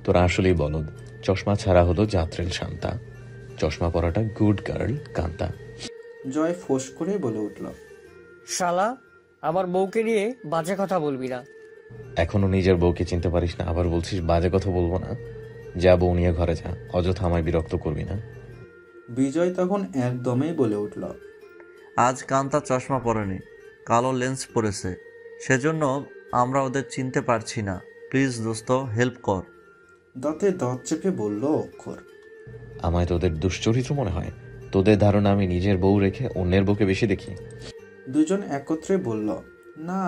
তোরা আসলেই বলদ। চশমা ছাড়া হলো জাত্রেল শান্তা, চশমা পরাটা গুড গার্ল কান্তা। জয় ফোঁস করে বলে উঠল, শালা, আমার বউকে নিয়ে বাজে কথা বলবি না। এখনো নিজের বউকে চিনতে পারিস না, আবার বলছিস বাজে কথা বলবো না? যা বউ নিয়ে ঘরে যা, অযথা আমায় বিরক্ত করবি না। বিজয় তখন একদমই বলে উঠল, আজ কান্তা চশমা পরেনি, কালো লেন্স পরেছে। সেজন্য আমরা ওদের চিনতে পারছি না। প্লিজ দোস্ত, হেল্প কর। দাঁতে দাঁত চেপে বলল অক্ষর, আমায় তোদের দুশ্চরিত্র মনে হয়? তোদের ধারণা আমি নিজের বউ রেখে অন্যের বউকে বেশি দেখি? দুজন একত্রে বলল, না।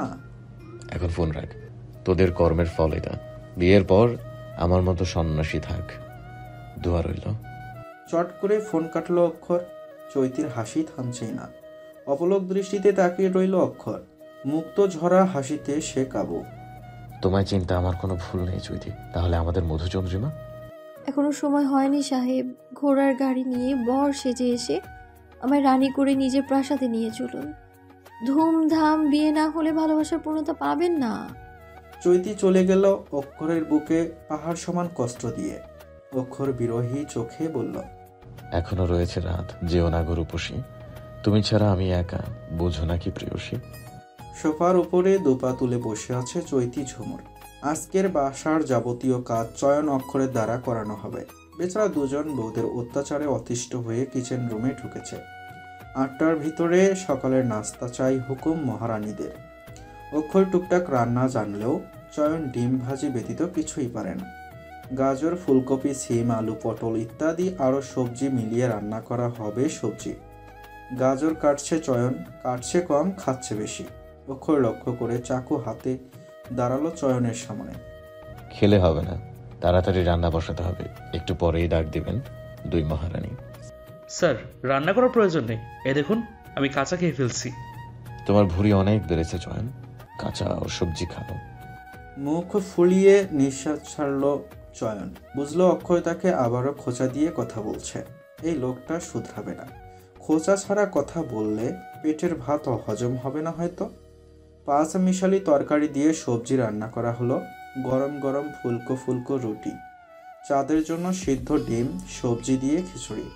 এখন ফোন রাখ, তোদের কর্মের ফল এটা। বিয়ের পর আমার মতো সন্ন্যাসী থাক। দোয়া রইল। চট করে ফোন কাটলো অক্ষর। চৈতির হাসি থামছেই না। অপলক দৃষ্টিতে তাকিয়ে রইল অক্ষর। মুক্ত ঝরা হাসিতে সে কাবু। তোমায় চিন্তা আমার কোনো ভুল নেই চৈতি। তাহলে আমাদের মধুচন্দ্রিমা? এখনো সময় হয়নি সাহেব। ঘোড়ার গাড়ি নিয়ে বর সেজে এসে আমায় রানী করে নিজের প্রাসাদে নিয়ে চলুন। ধুমধাম বিয়ে না হলে ভালোবাসার পূর্ণতা পাবেন না। চৈতি চলে গেল অক্ষরের বুকে পাহাড় সমান কষ্ট দিয়ে। অক্ষর বিরহী চোখে বলল, এখনো রয়েছে রাত, যেও না গো রূপসী, তুমি ছাড়া আমি একা, বোঝো নাকি প্রেয়সী। সোফার উপরে দুপা তুলে বসে আছে চৈতি ঝুমুর। আজকের বাসার যাবতীয় কাজ চয়ন অক্ষরের দ্বারা করানো হবে। বেচারা দুজন বউদের অত্যাচারে অতিষ্ঠ হয়ে কিচেন রুমে ঢুকেছে। 8টার ভিতরে সকালের নাস্তা চাই হুকুম মহারানীদের। অক্ষর টুকটাক রান্না জানলেও চয়ন ডিম ভাজি ব্যতীত কিছুই পারে না। গাজর, ফুলকপি, সিম, আলু, পটল ইত্যাদি আরও সবজি মিলিয়ে রান্না করা হবে সবজি। গাজর কাটছে চয়ন, কাটছে কম, খাচ্ছে বেশি। অক্ষর লক্ষ্য করে চাকু হাতে দাঁড়ালো চয়নের সামনে। খেলে হবে না, তাড়াতাড়ি রান্না বসাতে হবে, একটু পরেই ডাক দিবেন 2 মহারানী। স্যার, রান্না করার প্রয়োজন নেই, এ দেখুন আমি কাঁচা খেয়ে ফেলছি। তোমার ভুঁড়ি অনেক বেড়েছে চয়ন, কাঁচা ও সবজি খাও। মুখ ফুলিয়ে নিঃশ্বাস ছাড়ল চয়ন। বুঝলো অক্ষয় তাকে আবারও খোঁচা দিয়ে কথা বলছে। এই লোকটা শুধরাবে না। খোঁচা ছাড়া কথা বললে পেটের ভাত হজম হবে না হয়তো। 5 মিশালি তরকারি দিয়ে সবজি রান্না করা হলো। গরম গরম ফুলকো ফুলকো রুটি, চাঁদের জন্য সিদ্ধ ডিম, সবজি দিয়ে খিচুড়ি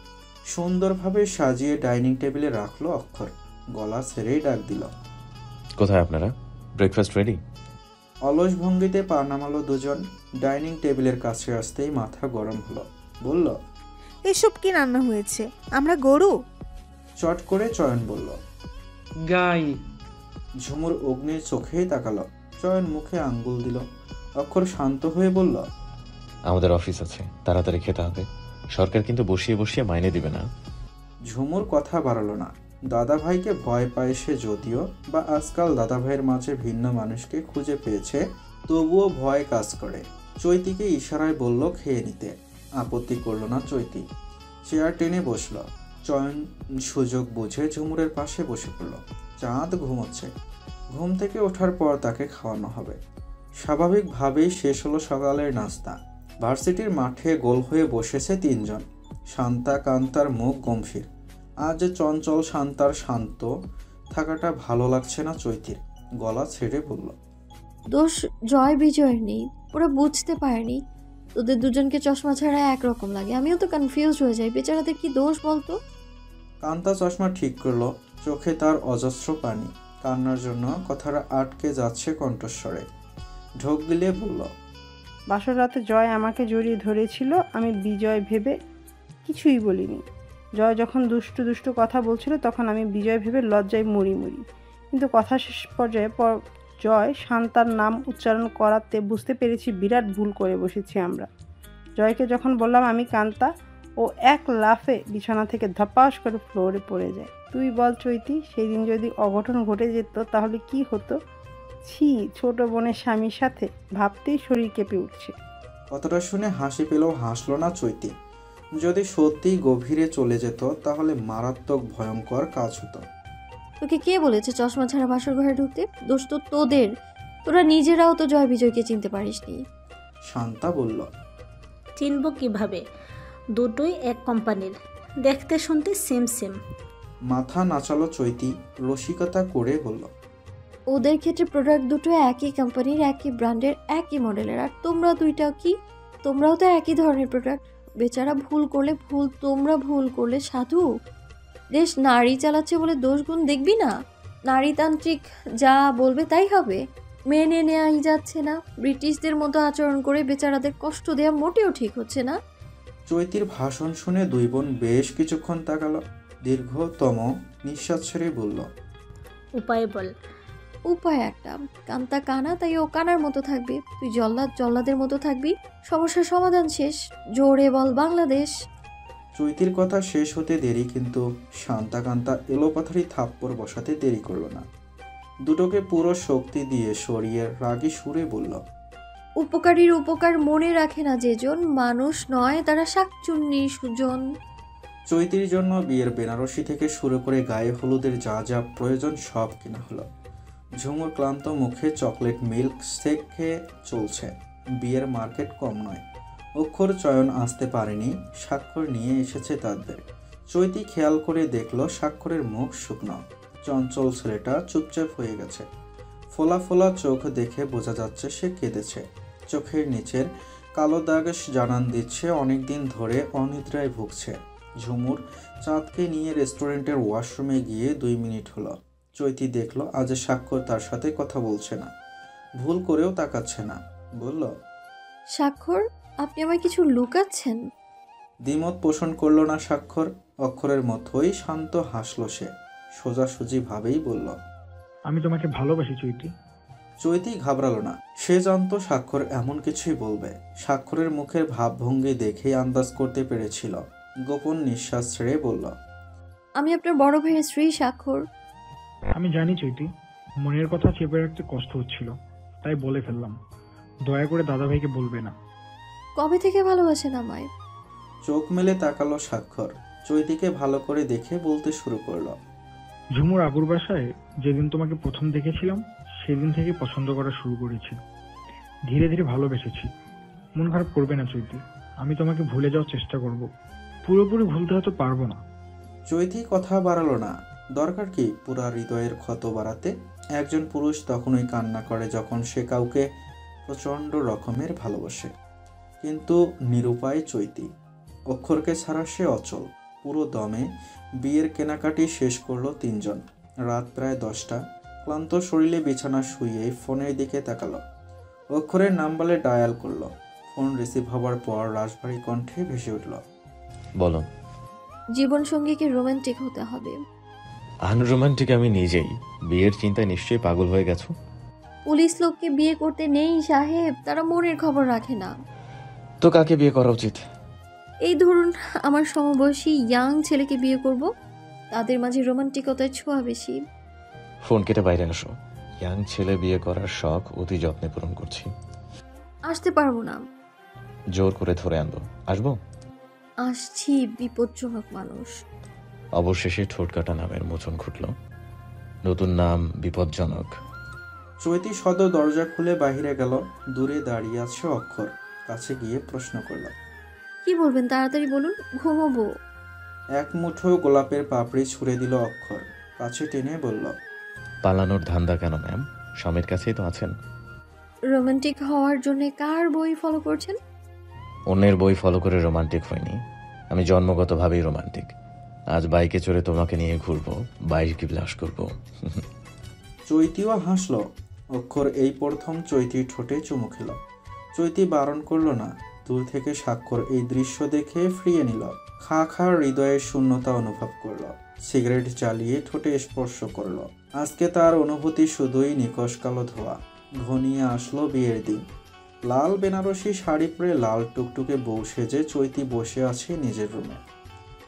সুন্দরভাবে সাজিয়ে ডাইনিং টেবিলে রাখলো অক্ষর। গলা ছেড়েই ডাক দিল, কোথায় আপনারা? Breakfast ready? অলস ভঙ্গিতে পা নামালো দুজন। ডাইনিং টেবিলের কাছে আসতেই মাথা গরম হলো। বলল, এসব কি রান্না হয়েছে? আমরা গরু? চট করে চয়ন বলল, গাই। ঝুমুর অগ্নির চোখেই তাকালো। চয়ন মুখে আঙ্গুল দিল। অক্ষর শান্ত হয়ে বলল, আমাদের অফিস আছে, তাড়াতাড়ি খেতে হবে, সরকার কিন্তু বসিয়ে বসিয়ে মাইনে দিবে না। ঝুমুর কথা বাড়ালো না। দাদা ভাইকে ভয় পায় সে যদিও, বা আজকাল দাদা ভাইয়ের মাঝে ভিন্ন মানুষকে খুঁজে পেয়েছে, তবুও ভয় কাজ করে। চৈতিকে ইশারায় বলল খেয়ে নিতে। আপত্তি করলো না চৈতি। চেয়ার টেনে বসল। চয়ন সুযোগ বুঝে ঝুমুরের পাশে বসে পড়ল। চাঁদ ঘুমোচ্ছে। ঘুম থেকে ওঠার পর তাকে খাওয়ানো হবে। স্বাভাবিকভাবেই শেষ হলো সকালের নাস্তা। ভার্সিটির মাঠে গোল হয়ে বসেছে 3 জন। শান্তা কান্তার মুখ গম্ভীর। আজ চঞ্চল শান্তার শান্ত থাকাটা ভালো লাগছে না চৈতির। গলা ছেড়ে বলল, দোষ জয় বিজয়ের নেই, ওরা বুঝতে পারেনি। তোদের দুজনকে চশমা ছাড়া একরকম লাগে, আমিও তো কনফিউজ হয়ে যাই। বেচারাদের কি দোষ বলতো? কান্তা চশমা ঠিক করলো। চোখে তার অজস্র পানি। কান্নার জন্য কথাটা আটকে যাচ্ছে কণ্ঠস্বরে। ঢোক গিলে বলল, বাসর রাতে জয় আমাকে জড়িয়ে ধরেছিল, আমি বিজয় ভেবে কিছুই বলিনি। জয় যখন দুষ্টু দুষ্টু কথা বলছিল তখন আমি বিজয় ভেবে লজ্জায় মরি মরি। কিন্তু কথা শেষ পর্যায়ে জয় শান্তার নাম উচ্চারণ করাতে বুঝতে পেরেছি বিরাট ভুল করে বসেছি আমরা। জয়কে যখন বললাম আমি কান্তা, ও এক লাফে বিছানা থেকে ধপাস করে ফ্লোরে পড়ে যায়। তুই বল চৈতি, সেই দিন যদি অঘটন ঘটে যেত তাহলে কি হতো? ছি, ছোট বোনের স্বামীর সাথে, ভাবতেই শরীর কেঁপে উঠছে। কথাটা শুনে হাসি পেলেও হাসলো না চৈতি। যদি সত্যিই গভীরে চলে যেত তাহলে মারাত্মক ভয়ঙ্কর কাজ হতো। তোকে কে বলেছে চশমা ছাড়া বাসর ঘরে ঢুকতে? দোষ তো তোদের। তোরা নিজেরাও তো জয় বিজয়কে চিনতে পারিসনি। শান্তা বলল, চিনব কিভাবে? দুটোই এক কোম্পানির, দেখতে শুনতে সেম সেম। মাথা নাচালো চৈতি। রসিকতা করে বলল, ওদের ক্ষেত্রে প্রোডাক্ট দুটো একই কোম্পানির, একই ব্র্যান্ডের, একই মডেলের, আর তোমরা দুইটাও কি? তোমরাও তো একই ধরনের প্রোডাক্ট। বেচারা ভুল করলে ভুল, তোমরা ভুল করলে সাধু। দেশ নারী চালাচ্ছে বলে দোষ গুণ দেখবি না? নারীতান্ত্রিক যা বলবে তাই হবে। মেনে নেওয়াই যাচ্ছে না। ব্রিটিশদের মতো আচরণ করে বেচারাদের কষ্ট দেওয়া মোটেও ঠিক হচ্ছে না। চৈতির ভাষণ শুনে 2 বোন বেশ কিছুক্ষণ তাকালো। দীর্ঘতম নিঃশ্বাস ছেড়ে বলল, উপায় বল। উপায় একটা, কান্তা কানা, তাই ও কানার মতো থাকবে। তুই জল্লাদ জল্লাদের মতো থাকবি। সমস্যার সমাধান শেষ। জোরে বল বাংলাদেশ। চৈতির কথা শেষ হতে দেরি, কিন্তু শান্তা কান্তা এলোপাথারি থাপ্পড় বসাতে দেরি করলো না। দুটোকে পুরো শক্তি দিয়ে সরিয়ে রাগী সুরে বলল, উপকারীর উপকার মনে রাখে না যেজন, মানুষ নয় তারা শাকচুন্নি সুজন। চৈতির জন্য বিয়ের বেনারসি থেকে শুরু করে গায়ে হলুদের যা যা প্রয়োজন সব কেনা হলো। ঝুমুর ক্লান্ত মুখে চকলেট মিল্ক শেক খেয়ে চলছে। বিয়ের মার্কেট কম নয়। অক্ষর চয়ন আসতে পারেনি, স্বাক্ষর নিয়ে এসেছে তাদের। চৈতি খেয়াল করে দেখল স্বাক্ষরের মুখ শুকনো। চঞ্চল ছেলেটা চুপচাপ হয়ে গেছে। ফোলা ফোলা চোখ দেখে বোঝা যাচ্ছে সে কেঁদেছে। চোখের নিচের কালো দাগ জানান দিচ্ছে অনেকদিন ধরে অনিদ্রায় ভুগছে। ঝুমুর চাঁদকে নিয়ে রেস্টুরেন্টের ওয়াশরুমে গিয়ে 2 মিনিট হলো। চৈতি দেখল আজ স্বাক্ষর তার সাথে কথা বলছে না, ভুল করেও তাকাচ্ছে না। বলল, স্বাক্ষর, আপনি আমায় কিছু লুকাচ্ছেন? দ্বিমত পোষণ করল না স্বাক্ষর। অক্ষরের মতোই শান্ত হাসল সে। সোজাসুজি ভাবেই বলল, আমি তোমাকে ভালোবাসি চৈতি। চৈতি ঘাবড়ালো না। সে জানতো স্বাক্ষর এমন কিছুই বলবে। স্বাক্ষরের মুখের ভাবভঙ্গি দেখেই আন্দাজ করতে পেরেছিল। গোপন নিঃশ্বাস ছেড়ে বলল, আমি আপনার বড় ভাইয়ের স্ত্রী স্বাক্ষর। আমি জানি চৈতি, মনের কথা চেপে রাখতে কষ্ট হচ্ছিল, তাই বলে ফেললাম। দয়া করে দাদাভাইকে বলবে না। কবে থেকে ভালোবাসেন আমায়? চোখ মেলে তাকালো স্বাক্ষর। চৈতিকে ভালো করে দেখে বলতে শুরু করলো, ঝুমুর আবুর বাসায় যেদিন তোমাকে প্রথম দেখেছিলাম সেদিন থেকে পছন্দ করা শুরু করেছি। ধীরে ধীরে ভালোবেসেছি। মন খারাপ করবে না চৈতি, আমি তোমাকে ভুলে যাওয়ার চেষ্টা করব। পুরোপুরি ভুলতে হয়তো পারবো না। চৈতি কথা বাড়ালো না। দরকার কি পুরা হৃদয়ের ক্ষত বাড়াতে? একজন পুরুষ তখনই কান্না করে যখন সে কাউকে প্রচণ্ড রকমের ভালোবাসে। কিন্তু নিরুপায় চৈতি। অক্ষরকে ছাড়া সে অচল। পুরো দমে বিয়ের কেনাকাটি শেষ করলো 3 জন। রাত প্রায় 10টা। ক্লান্ত শরীরে বিছানা শুয়ে ফোনের দিকে তাকালো। অক্ষরের নাম বলে ডায়াল করলো। ফোন রিসিভ হবার পর রাশভারী কণ্ঠে ভেসে উঠল, বলো। জীবনসঙ্গীকে রোমান্টিক হতে হবে। আনরোমান্টিক আমি নিজেই। বিয়ের চিন্তায় নিশ্চয়ই পাগল হয়ে গেছো। পুলিশ লোককে বিয়ে করতে নেই সাহেব, তারা মনের খবর রাখে না। তো কাকে বিয়ে করা উচিত? এই ধরুন, আমার সমবয়সী ইয়াং ছেলেকে বিয়ে করব। তাদের মাঝে রোমান্টিকতার ছোঁয়া বেশি। ফোন কেটে বাইরে আসো। ইয়াং ছেলে বিয়ে করার শখ অতি যত্নে পূরণ করছি। আসতে পারবো না। জোর করে ধরে আনবো। আসবো? আসছি, বিপজ্জনক মানুষ। অবশেষে ঠোঁটকাটা নামের মোচন ঘটল। নতুন নাম বিপজ্জনক। চৈতি সদর দরজা খুলে বাহিরে গেল। দূরে দাঁড়িয়ে আছে অক্ষর। কাছে গিয়ে প্রশ্ন করল, কি বলবেন তাড়াতাড়ি বলুন, ঘুমোবো। এক মুঠো গোলাপের পাপড়ি ছুঁড়ে দিল অক্ষর। কাছে টেনে বলল, পালানোর ধান্দা কেন ম্যাম? স্বামীর কাছেই তো আছেন। রোমান্টিক হওয়ার জন্য কার বই ফলো করছেন? অন্যের বই ফলো করে রোমান্টিক হয়নি, আমি জন্মগতভাবেই রোমান্টিক। আজ বাইকে চড়ে তোমাকে নিয়ে ঘুরবো, বাইক বিলাস করবো। চৈতিও হাসল। অক্ষর এই প্রথম চৈতির ঠোঁটে চুমু খেল। চৈতি বারণ করল না। দূর থেকে স্বাক্ষর এই দৃশ্য দেখে ফিরিয়ে নিল। খা খা হৃদয়ের শূন্যতা অনুভব করল। সিগারেট জ্বালিয়ে ঠোঁটে স্পর্শ করল। আজকে তার অনুভূতি শুধুই নিকশ কালো ধোয়া। ঘনিয়ে আসলো বিয়ের দিন। লাল বেনারসি শাড়ি পরে লাল টুকটুকে বউ সেজে চৈতি বসে আছে নিজের রুমে।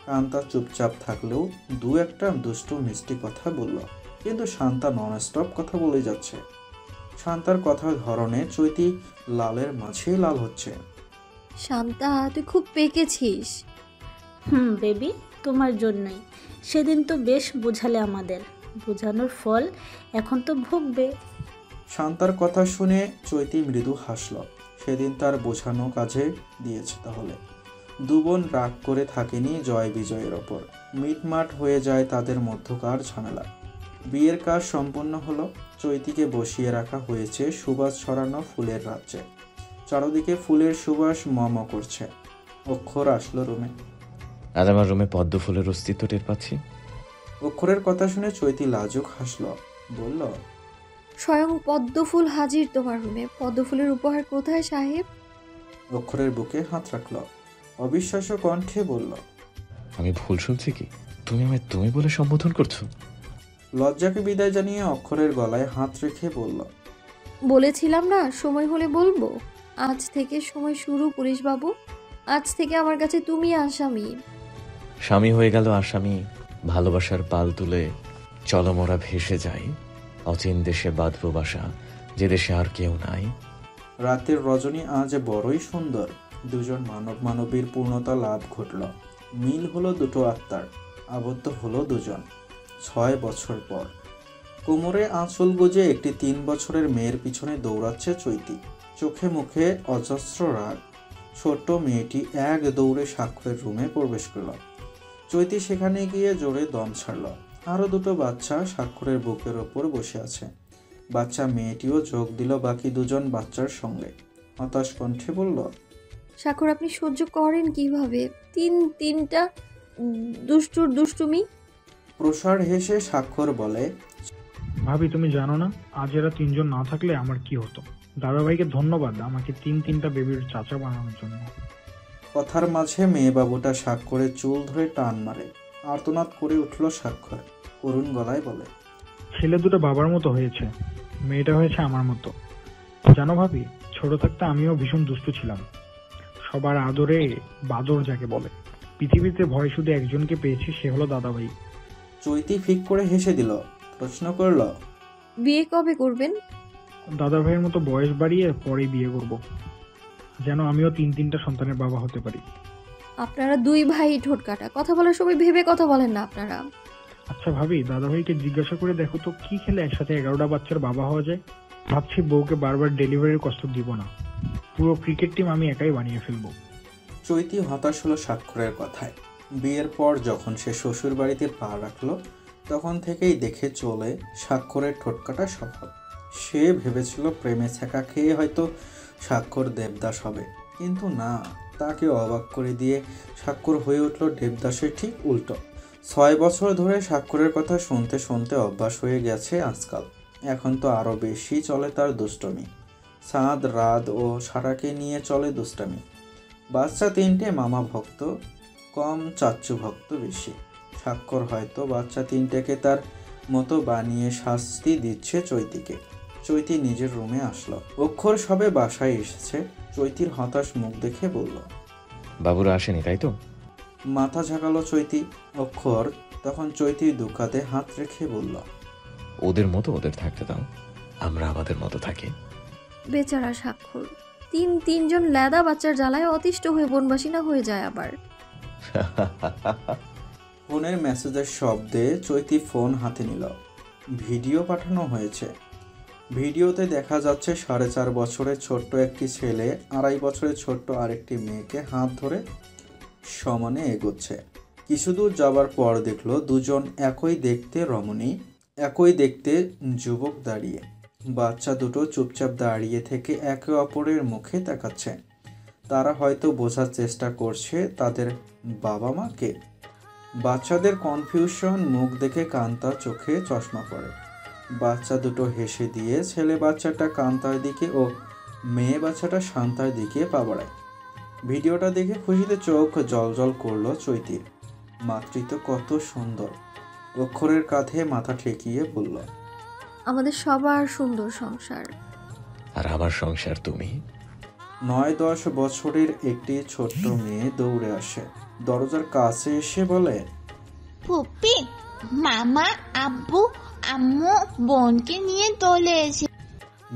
কান্তা চুপচাপ থাকলেও 2-1টা দুষ্টু মিষ্টি কথা বলল। কিন্তু শান্তা ননস্টপ কথা বলে যাচ্ছে। শান্তার কথার ধরনে চৈতি লালের মাঝে লাল হচ্ছে। শান্তা, তুই খুব পেকেছিস। বেবি, তোমার জন্যই। সেদিন তো বেশ বোঝালে আমাদের। বোঝানোর ফল এখন তো ভুগবে। শান্তার কথা শুনে চৈতি মৃদু হাসল। সেদিন তার বোঝানো কাজে দিয়েছে তাহলে। 2 বোন রাগ করে থাকেনি জয় বিজয়ের ওপর। মিটমাট হয়ে যায় তাদের মধ্যকার ঝামেলা। বিয়ের কাজ সম্পন্ন হলো। চৈতিকে বসিয়ে রাখা হয়েছে সুবাস ছড়ানো ফুলের রাজ্যে। চারদিকে ফুলের সুবাস মম করছে। অক্ষর আসলো রুমে। আজ আমার রুমে পদ্ম ফুলের অস্তিত্ব টের পাচ্ছি। অক্ষরের কথা শুনে চৈতি লাজুক হাসল। বলল, স্বয়ং পদ্মফুল হাজির তোমার রুমে। পদ্মফুলের উপহার কোথায় সাহেব? অক্ষরের বুকে হাত রাখল। অবিশ্বাস্য কণ্ঠে বলল, আমি ভুল শুনছি কি? তুমি আমায় তুমি বলে সম্বোধন করছো? লজ্জাকে বিদায় জানিয়ে অক্ষরের গলায় হাত রেখে বলল, বলেছিলাম না সময় হলে বলবো। আজ থেকে সময় শুরু, পুলিশ বাবু। আজ থেকে আমার কাছে তুমি আসামি। স্বামী হয়ে গেল আসামি। ভালোবাসার পাল তুলে চলমরা ভেসে যায়। অচিন দেশে বাঁধবো বাসা, যে দেশে আর কেউ নাই। রাতের রজনী আজ বড়ই সুন্দর। 2 জন মানব মানবীর পূর্ণতা লাভ ঘটল। মিল হলো 2টো আত্মার। আবদ্ধ হলো 2 জন 6 বছর পর। কোমরে আঁচল গুজে একটি 3 বছরের মেয়ের পিছনে দৌড়াচ্ছে চৈতি। চোখে মুখে অজস্র রাগ। ছোট্ট মেয়েটি এক দৌড়ে স্বাক্ষরের রুমে প্রবেশ করল। চৈতি সেখানে গিয়ে জোরে দম ছাড়ল। আরও দুটো বাচ্চা স্বাক্ষরের বুকের ওপর বসে আছে। বাচ্চা মেয়েটিও যোগ দিল বাকি দুজন বাচ্চার সঙ্গে। হতাশ কণ্ঠে বলল, স্বাক্ষর আপনি সহ্য করেন কিভাবে? তিনটা দুষ্টুর দুষ্টুমি। প্রসার হেসে স্বাক্ষর বলে, ভাবি তুমি জানো না, আজ এরা তিনজন না থাকলে আমার কি হতো। দাদাভাইকে ধন্যবাদ আমাকে তিনটা বেবির চাচা বানানোর জন্য। কথার মাঝে মেয়ে বাবুটা স্বাক্ষরের চুল ধরে টান মারে। আর্তনাদ করে উঠল স্বাক্ষর, করুণ গলায় বলে, ছেলে দুটো বাবার মতো হয়েছে, মেয়েটা হয়েছে আমার মতো। জানো ভাবি, ছোট থাকতে আমিও ভীষণ দুষ্টু ছিলাম, সবার আদরে বাদর যাকে বলে। পৃথিবীতে ভয় শুধু একজনকে পেয়েছি, সে হলো দাদাভাই। চৈতি ফিক করে হেসে দিল, প্রশ্ন করল, বিয়ে কবে করবেন? দাদাভাইয়ের মতো বয়স বাড়িয়ে পরেই বিয়ে করব, যেন আমিও তিনটা সন্তানের বাবা হতে পারি। আপনারা দুই ভাই ঠোঁট কাটা, কথা বলার সময় ভেবে কথা বলেন না আপনারা। আচ্ছা ভাবি, দাদাভাইকে জিজ্ঞাসা করে দেখো তো কি খেলে একসাথে 11টা বাচ্চার বাবা হওয়া যায়। ভাবছি বউকে বারবার ডেলিভারির কষ্ট দিব না, পুরো ক্রিকেট টিম আমি একাই বানিয়ে ফেলবো। চৈতি হতাশ হলো স্বাক্ষরের কথায়। বিয়ের পর যখন সে শ্বশুর বাড়িতে পা রাখলো, তখন থেকেই দেখে চলে স্বাক্ষরের ঠোঁটকাটা স্বভাব। সে ভেবেছিল প্রেমে ছ্যাঁকা খেয়ে হয়তো স্বাক্ষর দেবদাস হবে, কিন্তু না, তাকে অবাক করে দিয়ে স্বাক্ষর হয়ে উঠল দেবদাসের ঠিক উল্টো। 6 বছর ধরে স্বাক্ষরের কথা শুনতে শুনতে অভ্যাস হয়ে গেছে আজকাল। এখন তো আরও বেশি চলে তার দুষ্টমি। সাদ, রাত ও সারাকে নিয়ে চলে দুষ্টামি। বাচ্চা 3টে মামা ভক্ত কম, চাচ্চু ভক্ত বেশি। স্বাক্ষর হয়তো বাচ্চা 3টেকে তার মতো বানিয়ে শাস্তি দিচ্ছে চৈতিকে। চৈতি নিজের রুমে আসলো। অক্ষর সবে বাসায় এসেছে। চৈতির হতাশ মুখ দেখে বলল, বাবুরা আসেনি তাই তো? মাথা ঝাঁকালো চৈতি। অক্ষর তখন চৈতির দুকাতে হাত রেখে বলল, ওদের মতো ওদের থাকতে দাও, আমরা আমাদের মতো থাকি। বেচারা স্বাক্ষর তিনজন ল্যাদা বাচ্চার জ্বালায় অতিষ্ঠ হয়ে বনবাসী না হয়ে যায় আবার। ফোনের মেসেজের শব্দে চৈতি ফোন হাতে নিল। ভিডিও পাঠানো হয়েছে। ভিডিওতে দেখা যাচ্ছে 4.5 বছরের ছোট্ট একটি ছেলে 2.5 বছরের ছোট্ট আরেকটি মেয়েকে হাত ধরে সমানে এগোচ্ছে। কিছুদূর যাবার পর দেখলো দুজন একই দেখতে রমণী, একই দেখতে যুবক দাঁড়িয়ে। বাচ্চা দুটো চুপচাপ দাঁড়িয়ে থেকে একে অপরের মুখে তাকাচ্ছে। তারা হয়তো বোঝার চেষ্টা করছে তাদের বাবা মাকে। বাচ্চাদের কনফিউশন মুখ দেখে কান্তা চোখে চশমা পড়ে। বাচ্চা দুটো হেসে দিয়ে ছেলে বাচ্চাটা কান্তার দিকে ও মেয়ে বাচ্চাটা শান্তার দিকে পা বাড়ায়। ভিডিওটা দেখে খুশিতে চোখ জলজল করলো চৈতির। মাতৃত্ব কত সুন্দর। অক্ষরের কাঁধে মাথা ঠেকিয়ে বলল, আমাদের সবার সুন্দর সংসার। আর আমার সংসার তুমি। 9-10 বছরের একটি ছোট্ট মেয়ে দৌড়ে আসে। দরজার কাছে এসে বলে, ফুপি, মামা, আব্বু, আম্মু বোনকে নিয়ে চলে এসে।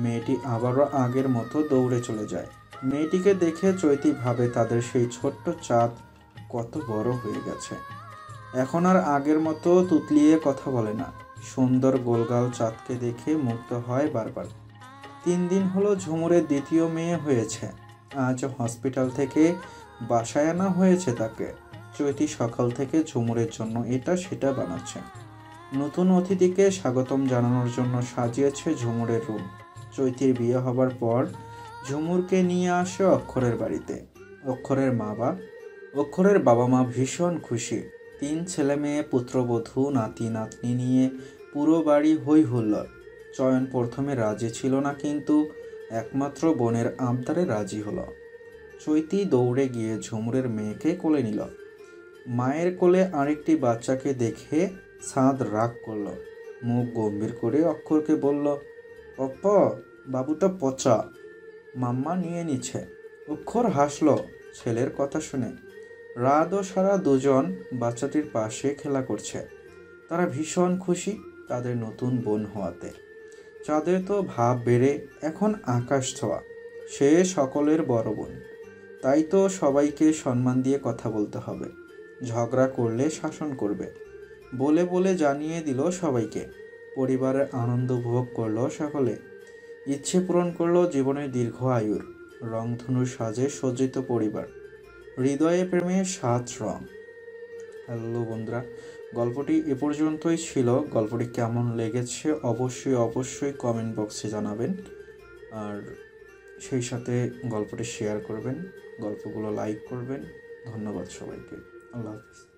মেয়েটি আবারও আগের মতো দৌড়ে চলে যায়। মেয়েটিকে দেখে চৈতি ভাবে তাদের সেই ছোট্ট চাঁদ কত বড় হয়ে গেছে। এখন আর আগের মতো তুতলিয়ে কথা বলে না। সুন্দর গোলগাল চাঁদকে দেখে মুগ্ধ হয় বারবার। 3 দিন হলো ঝুমুরের দ্বিতীয় মেয়ে হয়েছে। আজ হসপিটাল থেকে বাসায় আনা হয়েছে তাকে। চৈতি সকাল থেকে ঝুমুরের জন্য এটা সেটা বানাচ্ছে। নতুন অতিথিকে স্বাগতম জানানোর জন্য সাজিয়েছে ঝুমুরের রুম। চৈতির বিয়ে হবার পর ঝুমুরকে নিয়ে আসে অক্ষরের বাড়িতে। অক্ষরের বাবা মা ভীষণ খুশি। 3 ছেলে মেয়ে, পুত্রবধূ, নাতি নাতনি নিয়ে পুরো বাড়ি হই হুল্লোড়। চয়ন প্রথমে রাজি ছিল না, কিন্তু একমাত্র বোনের আবদারে রাজি হলো। চৈতি দৌড়ে গিয়ে ঝুমুরের মেয়েকে কোলে নিল। মায়ের কোলে আরেকটি বাচ্চাকে দেখে সাদ রাগ করল। মুখ গম্ভীর করে অক্ষরকে বলল, পপ্পা, বাবুটা পচা, মাম্মা নিয়ে নিচ্ছে। অক্ষর হাসলো ছেলের কথা শুনে। রাত ও সারা দুজন বাচ্চাটির পাশে খেলা করছে। তারা ভীষণ খুশি তাদের নতুন বোন হওয়াতে। চাঁদের তো ভাব বেড়ে এখন আকাশ ছোঁয়া। সে সকলের বড় বোন, তাই তো সবাইকে সম্মান দিয়ে কথা বলতে হবে। ঝগড়া করলে শাসন করবে বলে বলে জানিয়ে দিল সবাইকে। পরিবারের আনন্দ উপভোগ করলো সকলে। ইচ্ছে পূরণ করলো জীবনের দীর্ঘ আয়ুর। রংধনুর সাজে সজ্জিত পরিবার, হৃদয়ে প্রেমের 7 রং। হ্যালো বন্ধুরা, গল্পটি এ পর্যন্তই ছিল। গল্পটি কেমন লেগেছে অবশ্যই কমেন্ট বক্সে জানাবেন, আর সেই সাথে গল্পটি শেয়ার করবেন, গল্পগুলো লাইক করবেন। ধন্যবাদ সবাইকে। আল্লাহ হাফিজ।